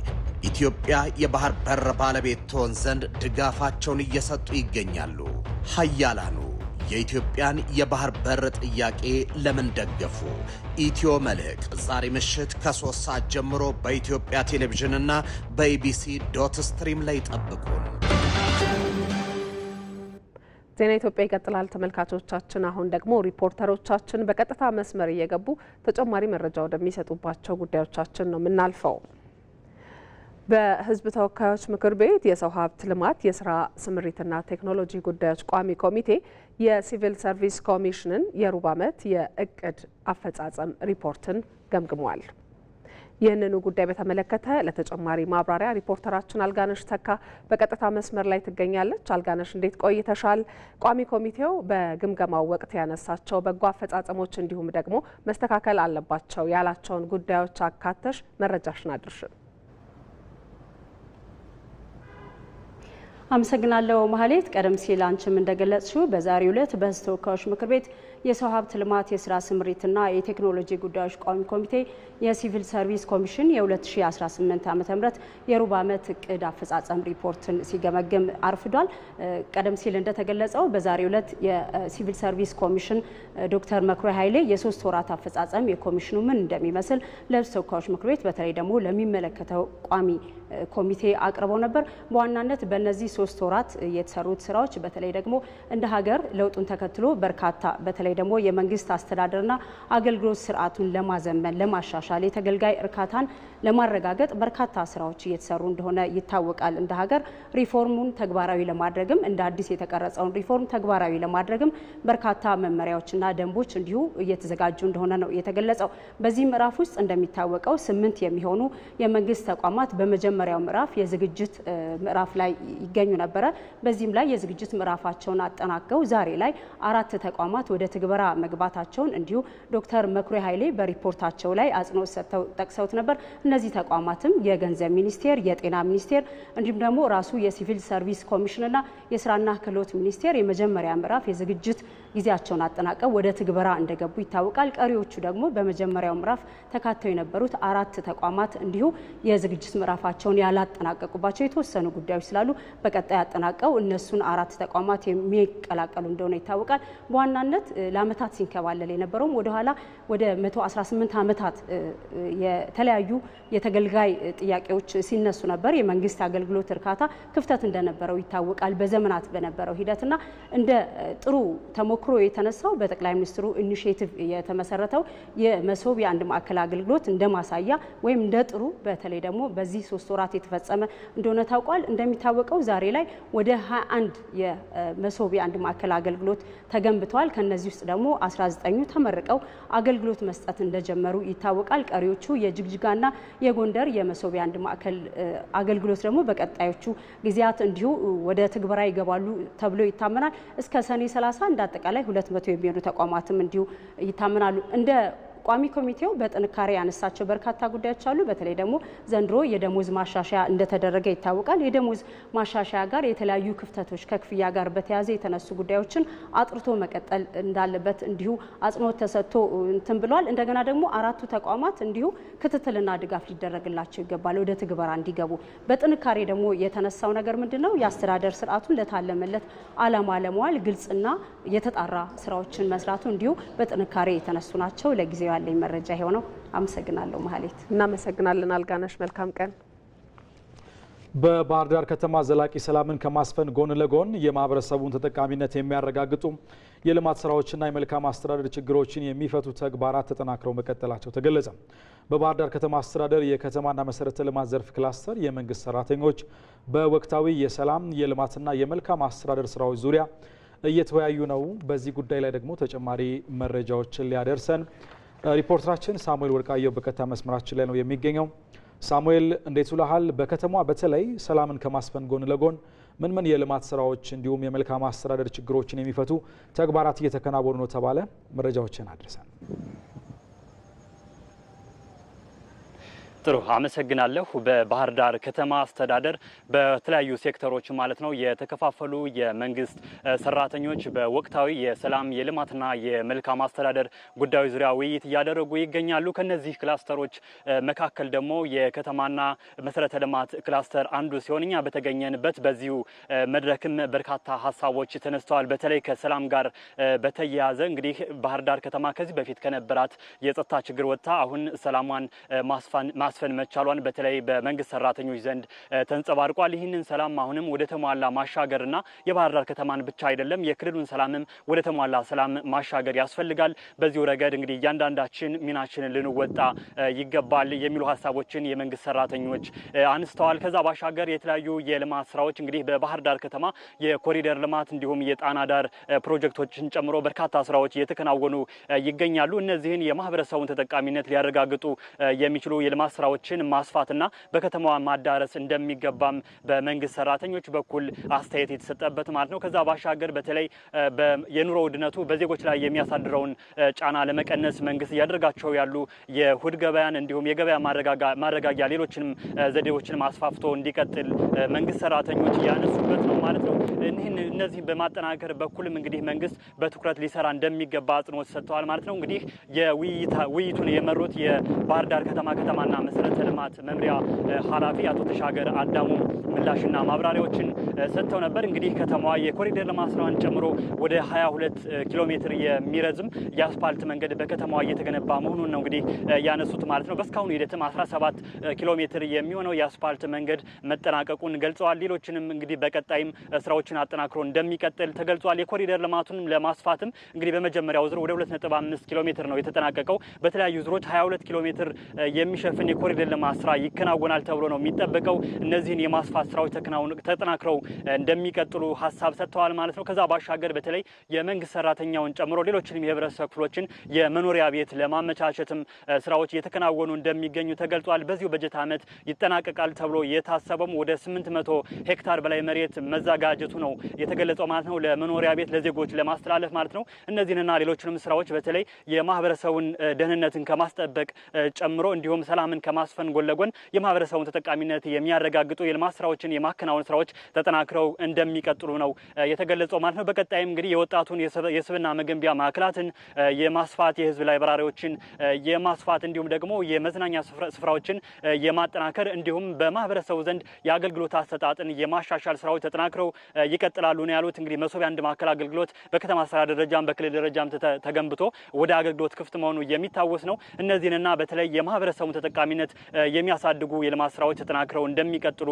ኢትዮጵያ የባህር በር ባለቤት ትሆን ዘንድ ድጋፋቸውን እየሰጡ ይገኛሉ። ኃያላኑ የኢትዮጵያን የባህር በር ጥያቄ ለምን ደገፉ? ኢትዮ መልሕቅ ዛሬ ምሽት ከ3 ሰዓት ጀምሮ በኢትዮጵያ ቴሌቪዥንና በኢቢሲ.ስትሪም ላይ ጠብቁን። ዜና ኢትዮጵያ ይቀጥላል። ተመልካቾቻችን፣ አሁን ደግሞ ሪፖርተሮቻችን በቀጥታ መስመር እየገቡ ተጨማሪ መረጃ ወደሚሰጡባቸው ጉዳዮቻችን ነው የምናልፈው። በሕዝብ ተወካዮች ምክር ቤት የሰው ሀብት ልማት የስራ ስምሪትና ቴክኖሎጂ ጉዳዮች ቋሚ ኮሚቴ የሲቪል ሰርቪስ ኮሚሽንን የሩብ ዓመት የእቅድ አፈጻጸም ሪፖርትን ገምግሟል። ይህንኑ ጉዳይ በተመለከተ ለተጨማሪ ማብራሪያ ሪፖርተራችን አልጋነሽ ተካ በቀጥታ መስመር ላይ ትገኛለች። አልጋነሽ፣ እንዴት ቆይተሻል? ቋሚ ኮሚቴው በግምገማው ወቅት ያነሳቸው በጎ አፈጻጸሞች እንዲሁም ደግሞ መስተካከል አለባቸው ያላቸውን ጉዳዮች አካተሽ መረጃሽን አድርሽን። አመሰግናለሁ ማህሌት። ቀደም ሲል አንቺም እንደገለጽሽው በዛሬው ዕለት በሕዝብ ተወካዮች ምክር ቤት የሰው ሀብት ልማት የስራ ስምሪትና የቴክኖሎጂ ጉዳዮች ቋሚ ኮሚቴ የሲቪል ሰርቪስ ኮሚሽን የ2018 ዓ.ም የሩብ ዓመት እቅድ አፈጻጸም ሪፖርትን ሲገመግም አርፍዷል። ቀደም ሲል እንደተገለጸው በዛሬው ዕለት የሲቪል ሰርቪስ ኮሚሽን ዶክተር መኩሪያ ኃይሌ የ3 ወራት አፈጻጸም የኮሚሽኑ ምን እንደሚመስል ለሕዝብ ተወካዮች ምክር ቤት በተለይ ደግሞ ለሚመለከተው ቋሚ ኮሚቴ አቅርበው ነበር። በዋናነት በእነዚህ 3 ወራት የተሰሩት ስራዎች በተለይ ደግሞ እንደ ሀገር ለውጡን ተከትሎ በርካታ በተለይ ደግሞ የመንግስት አስተዳደርና አገልግሎት ስርዓቱን ለማዘመን ለማሻሻል የተገልጋይ እርካታን ለማረጋገጥ በርካታ ስራዎች እየተሰሩ እንደሆነ ይታወቃል። እንደ ሀገር ሪፎርሙን ተግባራዊ ለማድረግም እንደ አዲስ የተቀረጸውን ሪፎርም ተግባራዊ ለማድረግም በርካታ መመሪያዎችና ደንቦች እንዲሁ እየተዘጋጁ እንደሆነ ነው የተገለጸው። በዚህ ምዕራፍ ውስጥ እንደሚታወቀው 8 የሚሆኑ የመንግስት ተቋማት በመጀመሪያ በመጀመሪያው ምዕራፍ የዝግጅት ምዕራፍ ላይ ይገኙ ነበረ። በዚህም ላይ የዝግጅት ምዕራፋቸውን አጠናቀው ዛሬ ላይ 4 ተቋማት ወደ ትግበራ መግባታቸውን እንዲሁ ዶክተር መኩሪያ ኃይሌ በሪፖርታቸው ላይ አጽንኦት ሰጥተው ጠቅሰውት ነበር። እነዚህ ተቋማትም የገንዘብ ሚኒስቴር፣ የጤና ሚኒስቴር እንዲሁም ደግሞ ራሱ የሲቪል ሰርቪስ ኮሚሽንና የስራና ክህሎት ሚኒስቴር የመጀመሪያ ምዕራፍ የዝግጅት ጊዜያቸውን አጠናቀው ወደ ትግበራ እንደገቡ ይታወቃል። ቀሪዎቹ ደግሞ በመጀመሪያው ምዕራፍ ተካተው የነበሩት 4 ተቋማት እንዲሁ የዝግጅት ምዕራፋቸውን ያላጠናቀቁባቸው የተወሰኑ ጉዳዮች ስላሉ በቀጣይ አጠናቀው እነሱን 4 ተቋማት የሚቀላቀሉ እንደሆነ ይታወቃል። በዋናነት ለዓመታት ሲንከባለል የነበረውም ወደኋላ ወደ 118 ዓመታት የተለያዩ የተገልጋይ ጥያቄዎች ሲነሱ ነበር። የመንግስት አገልግሎት እርካታ ክፍተት እንደነበረው ይታወቃል። በዘመናት በነበረው ሂደትና እንደ ጥሩ ተሞክሮ የተነሳው በጠቅላይ ሚኒስትሩ ኢኒሼቲቭ የተመሰረተው የመሶብ የአንድ ማዕከል አገልግሎት እንደ ማሳያ ወይም እንደ ጥሩ በተለይ ደግሞ በዚህ 3 ወራት የተፈጸመ እንደሆነ ታውቋል። እንደሚታወቀው ዛሬ ላይ ወደ 21 የመሶብ የአንድ ማዕከል አገልግሎት ተገንብተዋል። ከነዚህ ውስጥ ደግሞ 19ኙ ተመርቀው አገልግሎት መስጠት እንደጀመሩ ይታወቃል። ቀሪዎቹ የጅግጅጋና የጎንደር የመሶብ የአንድ ማዕከል አገልግሎት ደግሞ በቀጣዮቹ ጊዜያት እንዲሁ ወደ ትግበራ ይገባሉ ተብሎ ይታመናል። እስከ ሰኔ 30 እንደ አጠቃላይ 200 የሚሆኑ ተቋማትም እንዲሁ ይታመናሉ። እንደ ቋሚ ኮሚቴው በጥንካሬ ያነሳቸው በርካታ ጉዳዮች አሉ። በተለይ ደግሞ ዘንድሮ የደሞዝ ማሻሻያ እንደተደረገ ይታወቃል። የደሞዝ ማሻሻያ ጋር የተለያዩ ክፍተቶች ከክፍያ ጋር በተያያዘ የተነሱ ጉዳዮችን አጥርቶ መቀጠል እንዳለበት እንዲሁ አጽንኦት ተሰጥቶ እንትን ብሏል። እንደገና ደግሞ 4ቱ ተቋማት እንዲሁ ክትትልና ድጋፍ ሊደረግላቸው ይገባል ወደ ትግበራ እንዲገቡ። በጥንካሬ ደግሞ የተነሳው ነገር ምንድነው? የአስተዳደር ስርዓቱን ለታለመለት ዓላማ ለመዋል ግልጽና የተጣራ ስራዎችን መስራቱ እንዲሁ በጥንካሬ የተነሱ ናቸው። ለጊዜው ያለኝ መረጃ ይሄው ነው። አመሰግናለሁ ማህሌት። እናመሰግናለን አልጋነሽ። መልካም ቀን። በባህር ዳር ከተማ ዘላቂ ሰላምን ከማስፈን ጎን ለጎን የማህበረሰቡን ተጠቃሚነት የሚያረጋግጡ የልማት ስራዎችና የመልካም አስተዳደር ችግሮችን የሚፈቱ ተግባራት ተጠናክረው መቀጠላቸው ተገለጸ። በባህር ዳር ከተማ አስተዳደር የከተማና መሰረተ ልማት ዘርፍ ክላስተር የመንግስት ሰራተኞች በወቅታዊ የሰላም የልማትና የመልካም አስተዳደር ስራዎች ዙሪያ እየተወያዩ ነው። በዚህ ጉዳይ ላይ ደግሞ ተጨማሪ መረጃዎችን ሊያደርሰን ሪፖርተራችን ሳሙኤል ወርቃየው በቀጥታ መስመራችን ላይ ነው የሚገኘው። ሳሙኤል እንዴት ውለሃል? በከተማዋ በተለይ ሰላምን ከማስፈን ጎን ለጎን ምን የልማት ስራዎች እንዲሁም የመልካም አስተዳደር ችግሮችን የሚፈቱ ተግባራት እየተከናወኑ ነው ተባለ? መረጃዎችን አድርሰን። ጥሩ አመሰግናለሁ። በባህር ዳር ከተማ አስተዳደር በተለያዩ ሴክተሮች ማለት ነው የተከፋፈሉ የመንግስት ሰራተኞች በወቅታዊ የሰላም የልማትና የመልካም አስተዳደር ጉዳዮች ዙሪያ ውይይት እያደረጉ ይገኛሉ። ከነዚህ ክላስተሮች መካከል ደግሞ የከተማና መሰረተ ልማት ክላስተር አንዱ ሲሆን እኛ በተገኘንበት በዚሁ መድረክም በርካታ ሀሳቦች ተነስተዋል። በተለይ ከሰላም ጋር በተያያዘ እንግዲህ ባህር ዳር ከተማ ከዚህ በፊት ከነበራት የጸጥታ ችግር ወጥታ አሁን ሰላሟን ማስፈን መቻሏን በተለይ በመንግስት ሰራተኞች ዘንድ ተንጸባርቋል። ይህንን ሰላም አሁንም ወደ ተሟላ ማሻገርና የባህር ዳር ከተማን ብቻ አይደለም የክልሉን ሰላምም ወደ ተሟላ ሰላም ማሻገር ያስፈልጋል። በዚሁ ረገድ እንግዲህ እያንዳንዳችን ሚናችንን ልንወጣ ይገባል የሚሉ ሀሳቦችን የመንግስት ሰራተኞች አንስተዋል። ከዛ ባሻገር የተለያዩ የልማት ስራዎች እንግዲህ በባህር ዳር ከተማ የኮሪደር ልማት እንዲሁም የጣና ዳር ፕሮጀክቶችን ጨምሮ በርካታ ስራዎች እየተከናወኑ ይገኛሉ። እነዚህን የማህበረሰቡን ተጠቃሚነት ሊያረጋግጡ የሚችሉ የልማት ስራዎችን ማስፋትና በከተማዋ ማዳረስ እንደሚገባም በመንግስት ሰራተኞች በኩል አስተያየት የተሰጠበት ማለት ነው። ከዛ ባሻገር በተለይ የኑሮ ውድነቱ በዜጎች ላይ የሚያሳድረውን ጫና ለመቀነስ መንግስት እያደረጋቸው ያሉ የእሁድ ገበያን እንዲሁም የገበያ ማረጋጊያ ሌሎችንም ዘዴዎችን አስፋፍቶ እንዲቀጥል መንግስት ሰራተኞች እያነሱበት ነው ማለት ነው። እነዚህ በማጠናከር በኩልም እንግዲህ መንግስት በትኩረት ሊሰራ እንደሚገባ አጽንኦት ሰጥተዋል ማለት ነው። እንግዲህ ውይይቱን የመሩት የባህር ዳር ከተማና መሰረተ ልማት መምሪያ ኃላፊ አቶ ተሻገር አዳሙ ምላሽና ማብራሪያዎችን ሰጥተው ነበር። እንግዲህ ከተማዋ የኮሪደር ልማት ስራን ጨምሮ ወደ 22 ኪሎ ሜትር የሚረዝም የአስፓልት መንገድ በከተማዋ እየተገነባ መሆኑን ነው እንግዲህ ያነሱት ማለት ነው። በእስካሁኑ ሂደትም 17 ኪሎ ሜትር የሚሆነው የአስፓልት መንገድ መጠናቀቁን ገልጸዋል። ሌሎችንም እንግዲህ በቀጣይም ስራዎችን አጠናክሮ እንደሚቀጥል ተገልጿል። የኮሪደር ልማቱንም ለማስፋትም እንግዲህ በመጀመሪያው ዙር ወደ 2.5 ኪሎ ሜትር ነው የተጠናቀቀው። በተለያዩ ዙሮች 22 ኪሎ ሜትር የሚሸፍን የኮሪደር ልማት ስራ ይከናወናል ተብሎ ነው የሚጠበቀው። እነዚህን የማስፋት ስራዎች ተጠናክረው እንደሚቀጥሉ ሀሳብ ሰጥተዋል ማለት ነው። ከዛ ባሻገር በተለይ የመንግስት ሰራተኛውን ጨምሮ ሌሎችንም የህብረተሰብ ክፍሎችን የመኖሪያ ቤት ለማመቻቸትም ስራዎች እየተከናወኑ እንደሚገኙ ተገልጿል። በዚሁ በጀት ዓመት ይጠናቀቃል ተብሎ የታሰበም ወደ 800 ሄክታር በላይ መሬት መዘጋጀቱ ነው የተገለጸው ማለት ነው። ለመኖሪያ ቤት ለዜጎች ለማስተላለፍ ማለት ነው። እነዚህንና ሌሎችንም ስራዎች በተለይ የማህበረሰቡን ደህንነትን ከማስጠበቅ ጨምሮ እንዲሁም ሰላምን ከማስፈን ጎን ለጎን የማህበረሰቡን ተጠቃሚነት የሚያረጋግጡ የልማት ስራዎችን የማከናወን ስራዎች ተጠናክረው እንደሚቀጥሉ ነው የተገለጸው ማለት ነው። በቀጣይም እንግዲህ የወጣቱን የስብና መገንቢያ ማዕከላትን የማስፋት የህዝብ ላይብራሪዎችን የማስፋት እንዲሁም ደግሞ የመዝናኛ ስፍራዎችን የማጠናከር እንዲሁም በማህበረሰቡ ዘንድ የአገልግሎት አሰጣጥን የማሻሻል ስራዎች ተጠናክረው ይቀጥላሉ ነው ያሉት። እንግዲህ መሶብ የአንድ ማዕከል አገልግሎት በከተማ አስተዳደር ደረጃም በክልል ደረጃም ተገንብቶ ወደ አገልግሎት ክፍት መሆኑ የሚታወስ ነው። እነዚህንና በተለይ የማህበረሰቡን ተጠቃሚነት የሚያሳድጉ የልማት ስራዎች ተጠናክረው እንደሚቀጥሉ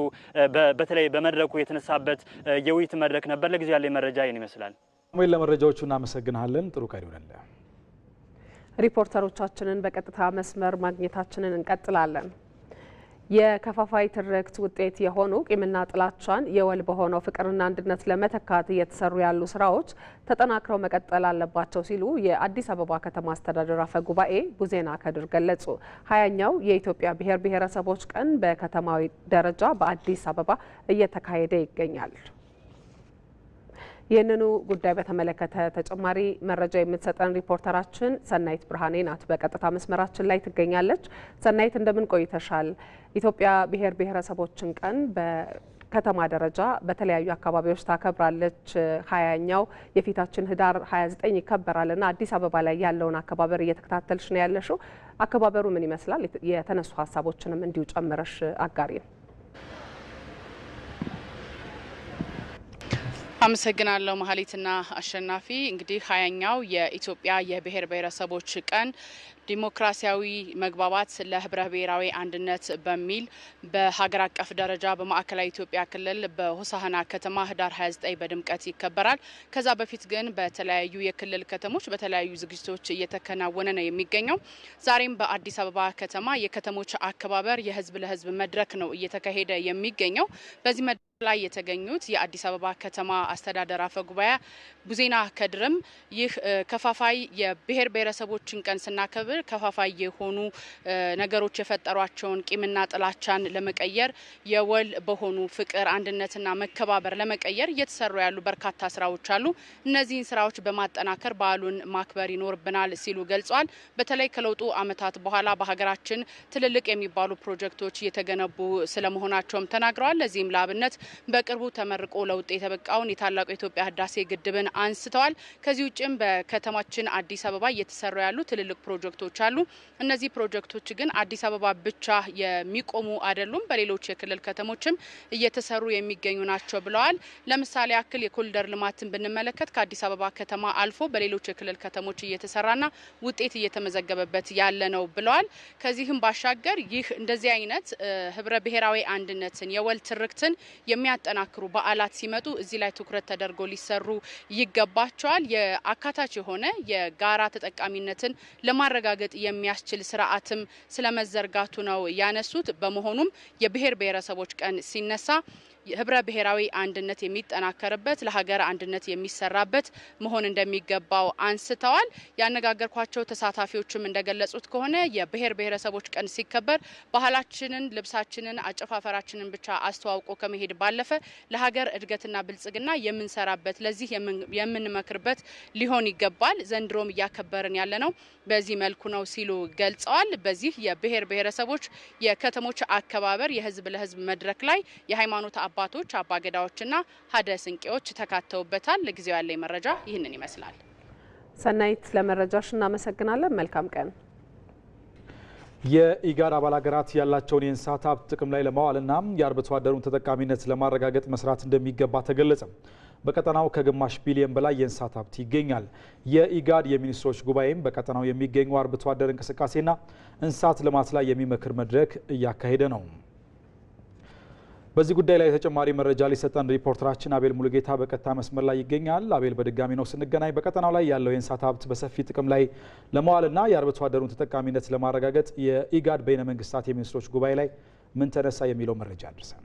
በተለይ በመድረኩ የተነሳበት የውይይት መድረክ ነበር። ለጊዜው ያለ መረጃ ይህን ይመስላል። ሞይ ለመረጃዎቹ እናመሰግናለን። ጥሩ ቀን ይሁንልህ። ሪፖርተሮቻችንን በቀጥታ መስመር ማግኘታችንን እንቀጥላለን። የከፋፋይ ትርክት ውጤት የሆኑ ቂምና ጥላቻን የወል በሆነው ፍቅርና አንድነት ለመተካት እየተሰሩ ያሉ ስራዎች ተጠናክረው መቀጠል አለባቸው ሲሉ የአዲስ አበባ ከተማ አስተዳደር አፈ ጉባኤ ቡዜና ከድር ገለጹ። 20ኛው የኢትዮጵያ ብሔር ብሔረሰቦች ቀን በከተማዊ ደረጃ በአዲስ አበባ እየተካሄደ ይገኛል። ይህንኑ ጉዳይ በተመለከተ ተጨማሪ መረጃ የምትሰጠን ሪፖርተራችን ሰናይት ብርሃኔ ናት። በቀጥታ መስመራችን ላይ ትገኛለች። ሰናይት እንደምን ቆይተሻል? ኢትዮጵያ ብሔር ብሔረሰቦችን ቀን በከተማ ደረጃ በተለያዩ አካባቢዎች ታከብራለች። 20ኛው የፊታችን ህዳር 29 ይከበራልና አዲስ አበባ ላይ ያለውን አከባበር እየተከታተልሽ ነው ያለሽው። አከባበሩ ምን ይመስላል? የተነሱ ሀሳቦችንም እንዲሁ ጨምረሽ አጋሪ ነው። አመሰግናለሁ መሀሊትና አሸናፊ። እንግዲህ 20ኛው የኢትዮጵያ የብሔር ብሔረሰቦች ቀን ዲሞክራሲያዊ መግባባት ለህብረ ብሔራዊ አንድነት በሚል በሀገር አቀፍ ደረጃ በማዕከላዊ ኢትዮጵያ ክልል በሆሳዕና ከተማ ህዳር 29 በድምቀት ይከበራል። ከዛ በፊት ግን በተለያዩ የክልል ከተሞች በተለያዩ ዝግጅቶች እየተከናወነ ነው የሚገኘው። ዛሬም በአዲስ አበባ ከተማ የከተሞች አከባበር የህዝብ ለህዝብ መድረክ ነው እየተካሄደ የሚገኘው። በዚህ መድረክ ላይ የተገኙት የአዲስ አበባ ከተማ አስተዳደር አፈ ጉባኤ ቡዜና ከድርም ይህ ከፋፋይ የብሔር ብሔረሰቦችን ቀን ስናከብር ከፋፋይ የሆኑ ነገሮች የፈጠሯቸውን ቂምና ጥላቻን ለመቀየር የወል በሆኑ ፍቅር፣ አንድነትና መከባበር ለመቀየር እየተሰሩ ያሉ በርካታ ስራዎች አሉ። እነዚህን ስራዎች በማጠናከር በዓሉን ማክበር ይኖርብናል ሲሉ ገልጸዋል። በተለይ ከለውጡ ዓመታት በኋላ በሀገራችን ትልልቅ የሚባሉ ፕሮጀክቶች እየተገነቡ ስለመሆናቸውም ተናግረዋል። ለዚህም ለአብነት በቅርቡ ተመርቆ ለውጤት የበቃውን የታላቁ የኢትዮጵያ ህዳሴ ግድብን አንስተዋል። ከዚህ ውጭም በከተማችን አዲስ አበባ እየተሰሩ ያሉ ትልልቅ ፕሮጀክቶች አሉ። እነዚህ ፕሮጀክቶች ግን አዲስ አበባ ብቻ የሚቆሙ አይደሉም፣ በሌሎች የክልል ከተሞችም እየተሰሩ የሚገኙ ናቸው ብለዋል። ለምሳሌ ያክል የኮሪደር ልማትን ብንመለከት ከአዲስ አበባ ከተማ አልፎ በሌሎች የክልል ከተሞች እየተሰራና ውጤት እየተመዘገበበት ያለ ነው ብለዋል። ከዚህም ባሻገር ይህ እንደዚህ አይነት ህብረ ብሔራዊ አንድነትን የወል ትርክትን የሚያጠናክሩ በዓላት ሲመጡ እዚህ ላይ ትኩረት ተደርጎ ሊሰሩ ይገባቸዋል። የአካታች የሆነ የጋራ ተጠቃሚነትን ለማረጋገጥ የሚያስችል ስርዓትም ስለመዘርጋቱ ነው ያነሱት። በመሆኑም የብሔር ብሔረሰቦች ቀን ሲነሳ ህብረ ብሔራዊ አንድነት የሚጠናከርበት ለሀገር አንድነት የሚሰራበት መሆን እንደሚገባው አንስተዋል። ያነጋገርኳቸው ተሳታፊዎችም እንደገለጹት ከሆነ የብሔር ብሔረሰቦች ቀን ሲከበር ባህላችንን፣ ልብሳችንን፣ አጨፋፈራችንን ብቻ አስተዋውቆ ከመሄድ ባለፈ ለሀገር እድገትና ብልጽግና የምንሰራበት ለዚህ የምንመክርበት ሊሆን ይገባል። ዘንድሮም እያከበርን ያለ ነው በዚህ መልኩ ነው ሲሉ ገልጸዋል። በዚህ የብሔር ብሔረሰቦች የከተሞች አከባበር የህዝብ ለህዝብ መድረክ ላይ የሃይማኖት አባቶች፣ አባገዳዎችና ሀደ ስንቄዎች ተካተውበታል። ለጊዜው ያለኝ መረጃ ይህንን ይመስላል። ሰናይት ለመረጃሽ እናመሰግናለን። መልካም ቀን። የኢጋድ አባል ሀገራት ያላቸውን የእንስሳት ሀብት ጥቅም ላይ ለማዋልና የአርብቶ አደሩን ተጠቃሚነት ለማረጋገጥ መስራት እንደሚገባ ተገለጸ። በቀጠናው ከግማሽ ቢሊዮን በላይ የእንስሳት ሀብት ይገኛል። የኢጋድ የሚኒስትሮች ጉባኤም በቀጠናው የሚገኙ አርብቶ አደር እንቅስቃሴና እንስሳት ልማት ላይ የሚመክር መድረክ እያካሄደ ነው። በዚህ ጉዳይ ላይ ተጨማሪ መረጃ ሊሰጠን ሪፖርተራችን አቤል ሙሉጌታ በቀጥታ መስመር ላይ ይገኛል። አቤል፣ በድጋሚ ነው ስንገናኝ። በቀጠናው ላይ ያለው የእንስሳት ሀብት በሰፊ ጥቅም ላይ ለማዋልና የአርብቶ አደሩን ተጠቃሚነት ለማረጋገጥ የኢጋድ በይነ መንግስታት የሚኒስትሮች ጉባኤ ላይ ምን ተነሳ የሚለው መረጃ አድርሰን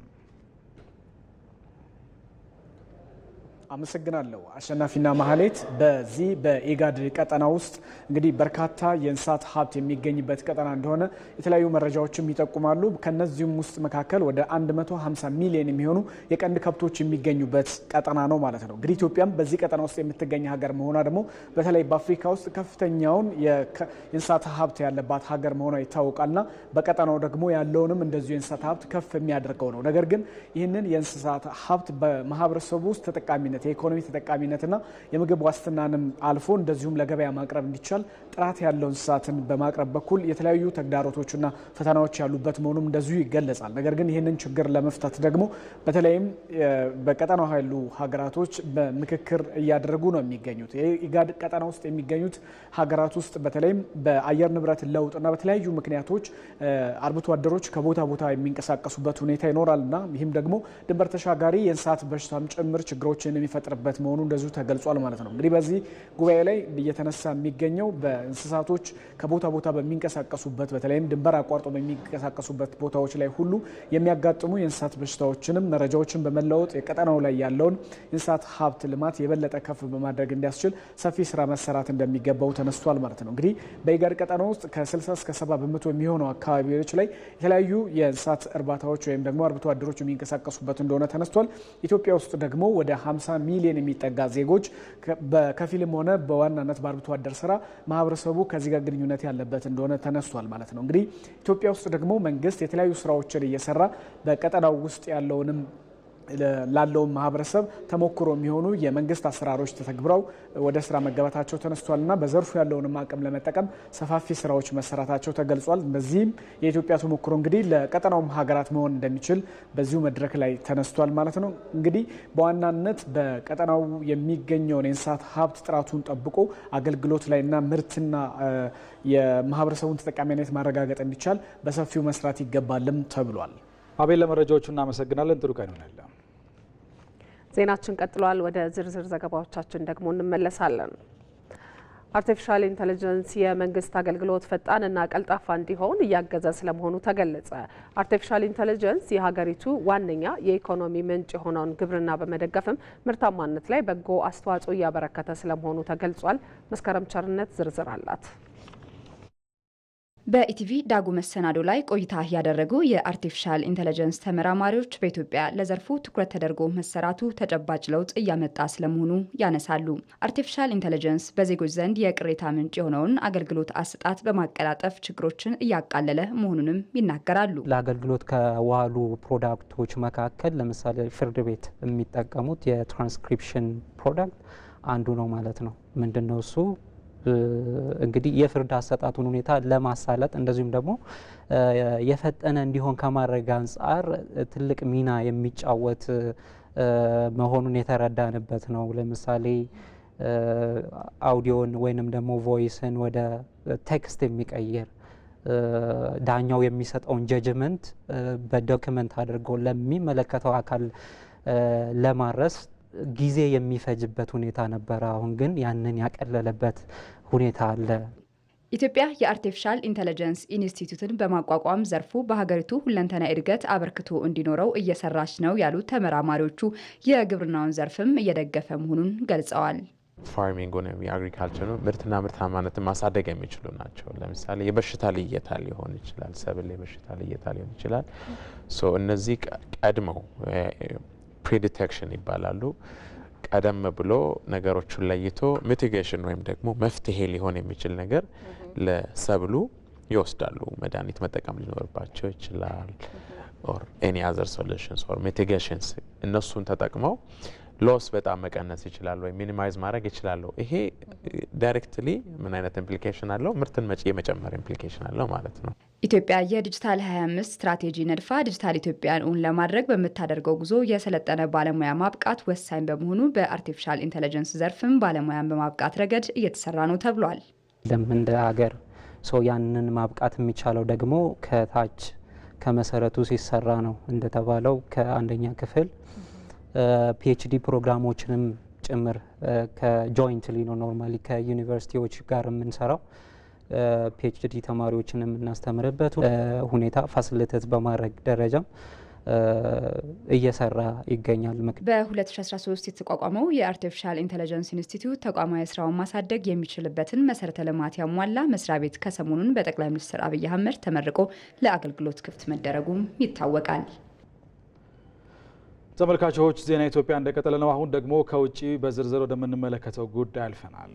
አመሰግናለሁ አሸናፊና ማህሌት። በዚህ በኢጋድ ቀጠና ውስጥ እንግዲህ በርካታ የእንስሳት ሀብት የሚገኝበት ቀጠና እንደሆነ የተለያዩ መረጃዎችም ይጠቁማሉ። ከነዚህም ውስጥ መካከል ወደ 150 ሚሊዮን የሚሆኑ የቀንድ ከብቶች የሚገኙበት ቀጠና ነው ማለት ነው። እንግዲህ ኢትዮጵያም በዚህ ቀጠና ውስጥ የምትገኝ ሀገር መሆኗ ደግሞ በተለይ በአፍሪካ ውስጥ ከፍተኛውን የእንስሳት ሀብት ያለባት ሀገር መሆኗ ይታወቃልና በቀጠናው ደግሞ ያለውንም እንደዚሁ የእንስሳት ሀብት ከፍ የሚያደርገው ነው። ነገር ግን ይህንን የእንስሳት ሀብት በማህበረሰቡ ውስጥ ተጠቃሚነት የኢኮኖሚ ተጠቃሚነትና የምግብ ዋስትናንም አልፎ እንደዚሁም ለገበያ ማቅረብ እንዲቻል ጥራት ያለው እንስሳትን በማቅረብ በኩል የተለያዩ ተግዳሮቶችና ፈተናዎች ያሉበት መሆኑም እንደዚሁ ይገለጻል። ነገር ግን ይህንን ችግር ለመፍታት ደግሞ በተለይም በቀጠናው ያሉ ሀገራቶች በምክክር እያደረጉ ነው የሚገኙት። የኢጋድ ቀጠና ውስጥ የሚገኙት ሀገራት ውስጥ በተለይም በአየር ንብረት ለውጥና በተለያዩ ምክንያቶች አርብቶ አደሮች ከቦታ ቦታ የሚንቀሳቀሱበት ሁኔታ ይኖራልና ይህም ደግሞ ድንበር ተሻጋሪ የእንስሳት በሽታም ጭምር ችግሮችን የሚፈጥርበት መሆኑ እንደዚሁ ተገልጿል ማለት ነው። እንግዲህ በዚህ ጉባኤ ላይ እየተነሳ የሚገኘው በእንስሳቶች ከቦታ ቦታ በሚንቀሳቀሱበት በተለይም ድንበር አቋርጦ በሚንቀሳቀሱበት ቦታዎች ላይ ሁሉ የሚያጋጥሙ የእንስሳት በሽታዎችንም መረጃዎችን በመለወጥ የቀጠናው ላይ ያለውን የእንስሳት ሀብት ልማት የበለጠ ከፍ በማድረግ እንዲያስችል ሰፊ ስራ መሰራት እንደሚገባው ተነስቷል ማለት ነው። እንግዲህ በኢጋድ ቀጠና ውስጥ ከ60 እስከ 70 በመቶ የሚሆነው አካባቢዎች ላይ የተለያዩ የእንስሳት እርባታዎች ወይም ደግሞ አርብቶ አደሮች የሚንቀሳቀሱበት እንደሆነ ተነስቷል። ኢትዮጵያ ውስጥ ደግሞ ወደ 50 ሚሊዮን የሚጠጋ ዜጎች በከፊልም ሆነ በዋናነት በአርብቶ አደር ስራ ማህበረሰቡ ከዚህ ጋር ግንኙነት ያለበት እንደሆነ ተነስቷል ማለት ነው። እንግዲህ ኢትዮጵያ ውስጥ ደግሞ መንግስት የተለያዩ ስራዎችን እየሰራ በቀጠናው ውስጥ ያለውንም ላለው ማህበረሰብ ተሞክሮ የሚሆኑ የመንግስት አሰራሮች ተተግብረው ወደ ስራ መገባታቸው ተነስቷልና በዘርፉ ያለውንም አቅም ለመጠቀም ሰፋፊ ስራዎች መሰራታቸው ተገልጿል። በዚህም የኢትዮጵያ ተሞክሮ እንግዲህ ለቀጠናውም ሀገራት መሆን እንደሚችል በዚሁ መድረክ ላይ ተነስቷል ማለት ነው። እንግዲህ በዋናነት በቀጠናው የሚገኘውን የእንስሳት ሀብት ጥራቱን ጠብቆ አገልግሎት ላይና ምርትና የማህበረሰቡን ተጠቃሚነት ማረጋገጥ እንዲቻል በሰፊው መስራት ይገባልም ተብሏል። አቤል ለመረጃዎቹ እናመሰግናለን። ጥሩ ቀን ይሆናል። ዜናችን ቀጥሏል። ወደ ዝርዝር ዘገባዎቻችን ደግሞ እንመለሳለን። አርቲፊሻል ኢንተለጀንስ የመንግስት አገልግሎት ፈጣንና ቀልጣፋ እንዲሆን እያገዘ ስለመሆኑ ተገለጸ። አርቲፊሻል ኢንተለጀንስ የሀገሪቱ ዋነኛ የኢኮኖሚ ምንጭ የሆነውን ግብርና በመደገፍም ምርታማነት ላይ በጎ አስተዋጽኦ እያበረከተ ስለመሆኑ ተገልጿል። መስከረም ቸርነት ዝርዝር አላት። በኢቲቪ ዳጉ መሰናዶ ላይ ቆይታ ያደረጉ የአርቲፊሻል ኢንተለጀንስ ተመራማሪዎች በኢትዮጵያ ለዘርፉ ትኩረት ተደርጎ መሰራቱ ተጨባጭ ለውጥ እያመጣ ስለመሆኑ ያነሳሉ። አርቲፊሻል ኢንተለጀንስ በዜጎች ዘንድ የቅሬታ ምንጭ የሆነውን አገልግሎት አሰጣጥ በማቀላጠፍ ችግሮችን እያቃለለ መሆኑንም ይናገራሉ። ለአገልግሎት ከዋሉ ፕሮዳክቶች መካከል ለምሳሌ ፍርድ ቤት የሚጠቀሙት የትራንስክሪፕሽን ፕሮዳክት አንዱ ነው ማለት ነው። ምንድነው እሱ? እንግዲህ የፍርድ አሰጣጡን ሁኔታ ለማሳለጥ እንደዚሁም ደግሞ የፈጠነ እንዲሆን ከማድረግ አንጻር ትልቅ ሚና የሚጫወት መሆኑን የተረዳንበት ነው። ለምሳሌ አውዲዮን ወይንም ደግሞ ቮይስን ወደ ቴክስት የሚቀይር ዳኛው የሚሰጠውን ጀጅመንት በዶክመንት አድርጎ ለሚመለከተው አካል ለማድረስ ጊዜ የሚፈጅበት ሁኔታ ነበረ። አሁን ግን ያንን ያቀለለበት ሁኔታ አለ። ኢትዮጵያ የአርቲፊሻል ኢንተለጀንስ ኢንስቲትዩትን በማቋቋም ዘርፉ በሀገሪቱ ሁለንተና እድገት አበርክቶ እንዲኖረው እየሰራች ነው ያሉት ተመራማሪዎቹ የግብርናውን ዘርፍም እየደገፈ መሆኑን ገልጸዋል። ፋርሚንግ ወይም የአግሪካልቸር ምርትና ምርታማነትን ማሳደግ የሚችሉ ናቸው። ለምሳሌ የበሽታ ልየታ ሊሆን ይችላል፣ ሰብል የበሽታ ልየታ ሊሆን ይችላል። እነዚህ ቀድመው ፕሪዲቴክሽን ይባላሉ። ቀደም ብሎ ነገሮችን ለይቶ ሚቲጌሽን ወይም ደግሞ መፍትሄ ሊሆን የሚችል ነገር ለሰብሉ ይወስዳሉ። መድኃኒት መጠቀም ሊኖርባቸው ይችላል። ኦር ኤኒ አዘር ሶሉሽንስ ኦር ሚቲጌሽንስ እነሱን ተጠቅመው ሎስ በጣም መቀነስ ይችላሉ ወይ ሚኒማይዝ ማድረግ ይችላሉ። ይሄ ዳይሬክትሊ ምን አይነት ኢምፕሊኬሽን አለው? ምርትን የመጨመር ኢምፕሊኬሽን አለው ማለት ነው። ኢትዮጵያ የዲጂታል 25 ስትራቴጂ ነድፋ ዲጂታል ኢትዮጵያን እውን ለማድረግ በምታደርገው ጉዞ የሰለጠነ ባለሙያ ማብቃት ወሳኝ በመሆኑ በአርቲፊሻል ኢንተለጀንስ ዘርፍም ባለሙያን በማብቃት ረገድ እየተሰራ ነው ተብሏል። እንደ ሀገር ያንን ማብቃት የሚቻለው ደግሞ ከታች ከመሰረቱ ሲሰራ ነው። እንደተባለው ከአንደኛ ክፍል ፒኤችዲ ፕሮግራሞችንም ጭምር ከጆይንትሊ ነው ኖርማሊ ከዩኒቨርሲቲዎች ጋር የምንሰራው ፒኤችዲ ተማሪዎችን የምናስተምርበት ሁኔታ ፋሲሊቴት በማድረግ ደረጃም እየሰራ ይገኛል። በ2013 የተቋቋመው የአርቲፊሻል ኢንተለጀንስ ኢንስቲትዩት ተቋማዊ ስራውን ማሳደግ የሚችልበትን መሰረተ ልማት ያሟላ መስሪያ ቤት ከሰሞኑን በጠቅላይ ሚኒስትር አብይ አህመድ ተመርቆ ለአገልግሎት ክፍት መደረጉም ይታወቃል። ተመልካቾች ዜና ኢትዮጵያ እንደቀጠለ ነው። አሁን ደግሞ ከውጪ በዝርዝር ወደምንመለከተው ጉዳይ አልፈናል።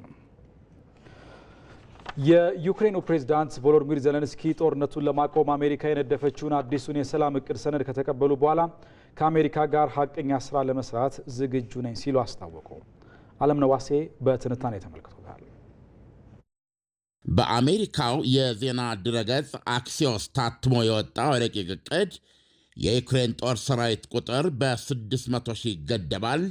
የዩክሬኑ ፕሬዝዳንት ቮሎዲሚር ዜሌንስኪ ጦርነቱን ለማቆም አሜሪካ የነደፈችውን አዲሱን የሰላም እቅድ ሰነድ ከተቀበሉ በኋላ ከአሜሪካ ጋር ሀቀኛ ስራ ለመስራት ዝግጁ ነኝ ሲሉ አስታወቁ። አለምነዋሴ በትንታኔ ተመልክቶታል። በአሜሪካው የዜና ድረገጽ አክሲዮስ ታትሞ የወጣው ረቂቅ እቅድ የዩክሬን ጦር ሰራዊት ቁጥር በ600 ሺህ ይገደባል።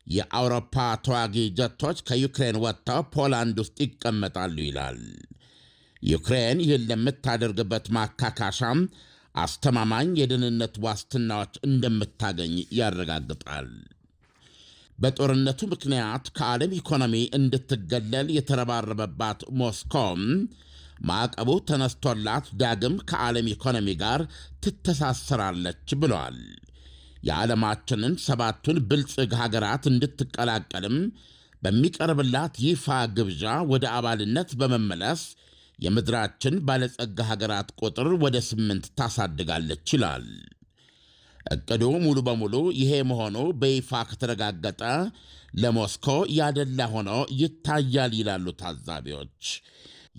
የአውሮፓ ተዋጊ ጀቶች ከዩክሬን ወጥተው ፖላንድ ውስጥ ይቀመጣሉ ይላል። ዩክሬን ይህን ለምታደርግበት ማካካሻም አስተማማኝ የደህንነት ዋስትናዎች እንደምታገኝ ያረጋግጣል። በጦርነቱ ምክንያት ከዓለም ኢኮኖሚ እንድትገለል የተረባረበባት ሞስኮም ማዕቀቡ ተነስቶላት ዳግም ከዓለም ኢኮኖሚ ጋር ትተሳሰራለች ብለዋል። የዓለማችንን 7ቱን ብልጽግ ሀገራት እንድትቀላቀልም በሚቀርብላት ይፋ ግብዣ ወደ አባልነት በመመለስ የምድራችን ባለጸጋ ሀገራት ቁጥር ወደ 8 ታሳድጋለች ይላል። እቅዱ ሙሉ በሙሉ ይሄ መሆኑ በይፋ ከተረጋገጠ ለሞስኮ ያደላ ሆኖ ይታያል ይላሉ ታዛቢዎች።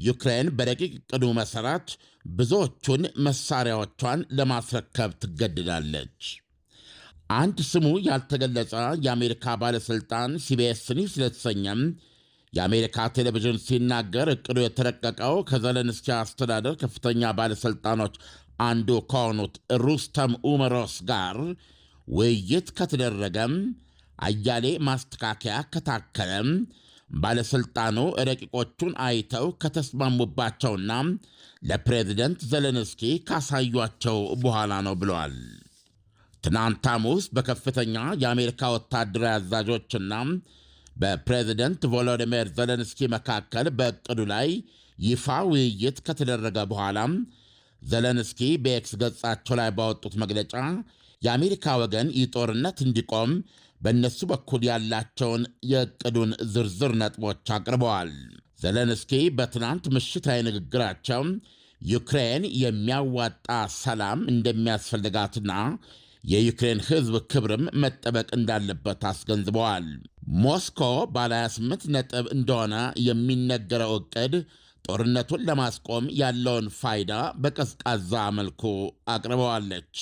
ዩክሬን በረቂቅ እቅዱ መሠረት ብዙዎቹን መሳሪያዎቿን ለማስረከብ ትገድዳለች። አንድ ስሙ ያልተገለጸ የአሜሪካ ባለሥልጣን ሲቢኤስ ኒውስ ለተሰኘም የአሜሪካ ቴሌቪዥን ሲናገር እቅዱ የተረቀቀው ከዘለንስኪ አስተዳደር ከፍተኛ ባለሥልጣኖች አንዱ ከሆኑት ሩስተም ኡመሮስ ጋር ውይይት ከተደረገም አያሌ ማስተካከያ ከታከለም ባለሥልጣኑ ረቂቆቹን አይተው ከተስማሙባቸውና ለፕሬዝደንት ዘለንስኪ ካሳዩቸው በኋላ ነው ብለዋል። ትናንት ሐሙስ በከፍተኛ የአሜሪካ ወታደራዊ አዛዦችና በፕሬዝደንት ቮሎዲሚር ዘለንስኪ መካከል በእቅዱ ላይ ይፋ ውይይት ከተደረገ በኋላ ዘለንስኪ በኤክስ ገጻቸው ላይ ባወጡት መግለጫ የአሜሪካ ወገን ይህ ጦርነት እንዲቆም በእነሱ በኩል ያላቸውን የእቅዱን ዝርዝር ነጥቦች አቅርበዋል። ዘለንስኪ በትናንት ምሽታዊ ንግግራቸው ዩክሬን የሚያዋጣ ሰላም እንደሚያስፈልጋትና የዩክሬን ሕዝብ ክብርም መጠበቅ እንዳለበት አስገንዝበዋል። ሞስኮ ባለ 28 ነጥብ እንደሆነ የሚነገረው ዕቅድ ጦርነቱን ለማስቆም ያለውን ፋይዳ በቀዝቃዛ መልኩ አቅርበዋለች።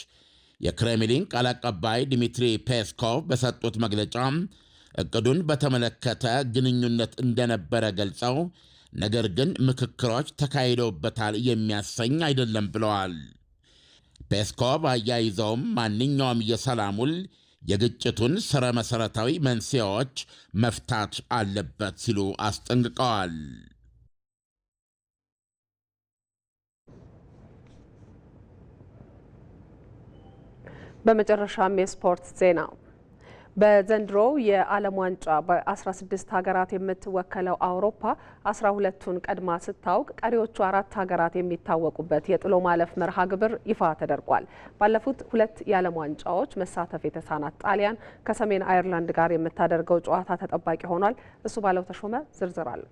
የክሬምሊን ቃል አቀባይ ዲሚትሪ ፔስኮቭ በሰጡት መግለጫ ዕቅዱን በተመለከተ ግንኙነት እንደነበረ ገልጸው ነገር ግን ምክክሮች ተካሂደውበታል የሚያሰኝ አይደለም ብለዋል። ፔስኮቭ አያይዘውም ማንኛውም የሰላም ውል የግጭቱን ሥረ መሠረታዊ መንስኤዎች መፍታት አለበት ሲሉ አስጠንቅቀዋል። በመጨረሻም የስፖርት ዜና። በዘንድሮው የዓለም ዋንጫ በ16 ሀገራት የምትወከለው አውሮፓ 12ቱን ቀድማ ስታውቅ ቀሪዎቹ 4 ሀገራት የሚታወቁበት የጥሎ ማለፍ መርሃ ግብር ይፋ ተደርጓል። ባለፉት 2 የዓለም ዋንጫዎች መሳተፍ የተሳናት ጣሊያን ከሰሜን አየርላንድ ጋር የምታደርገው ጨዋታ ተጠባቂ ሆኗል። እሱ ባለው ተሾመ ዝርዝር አለ።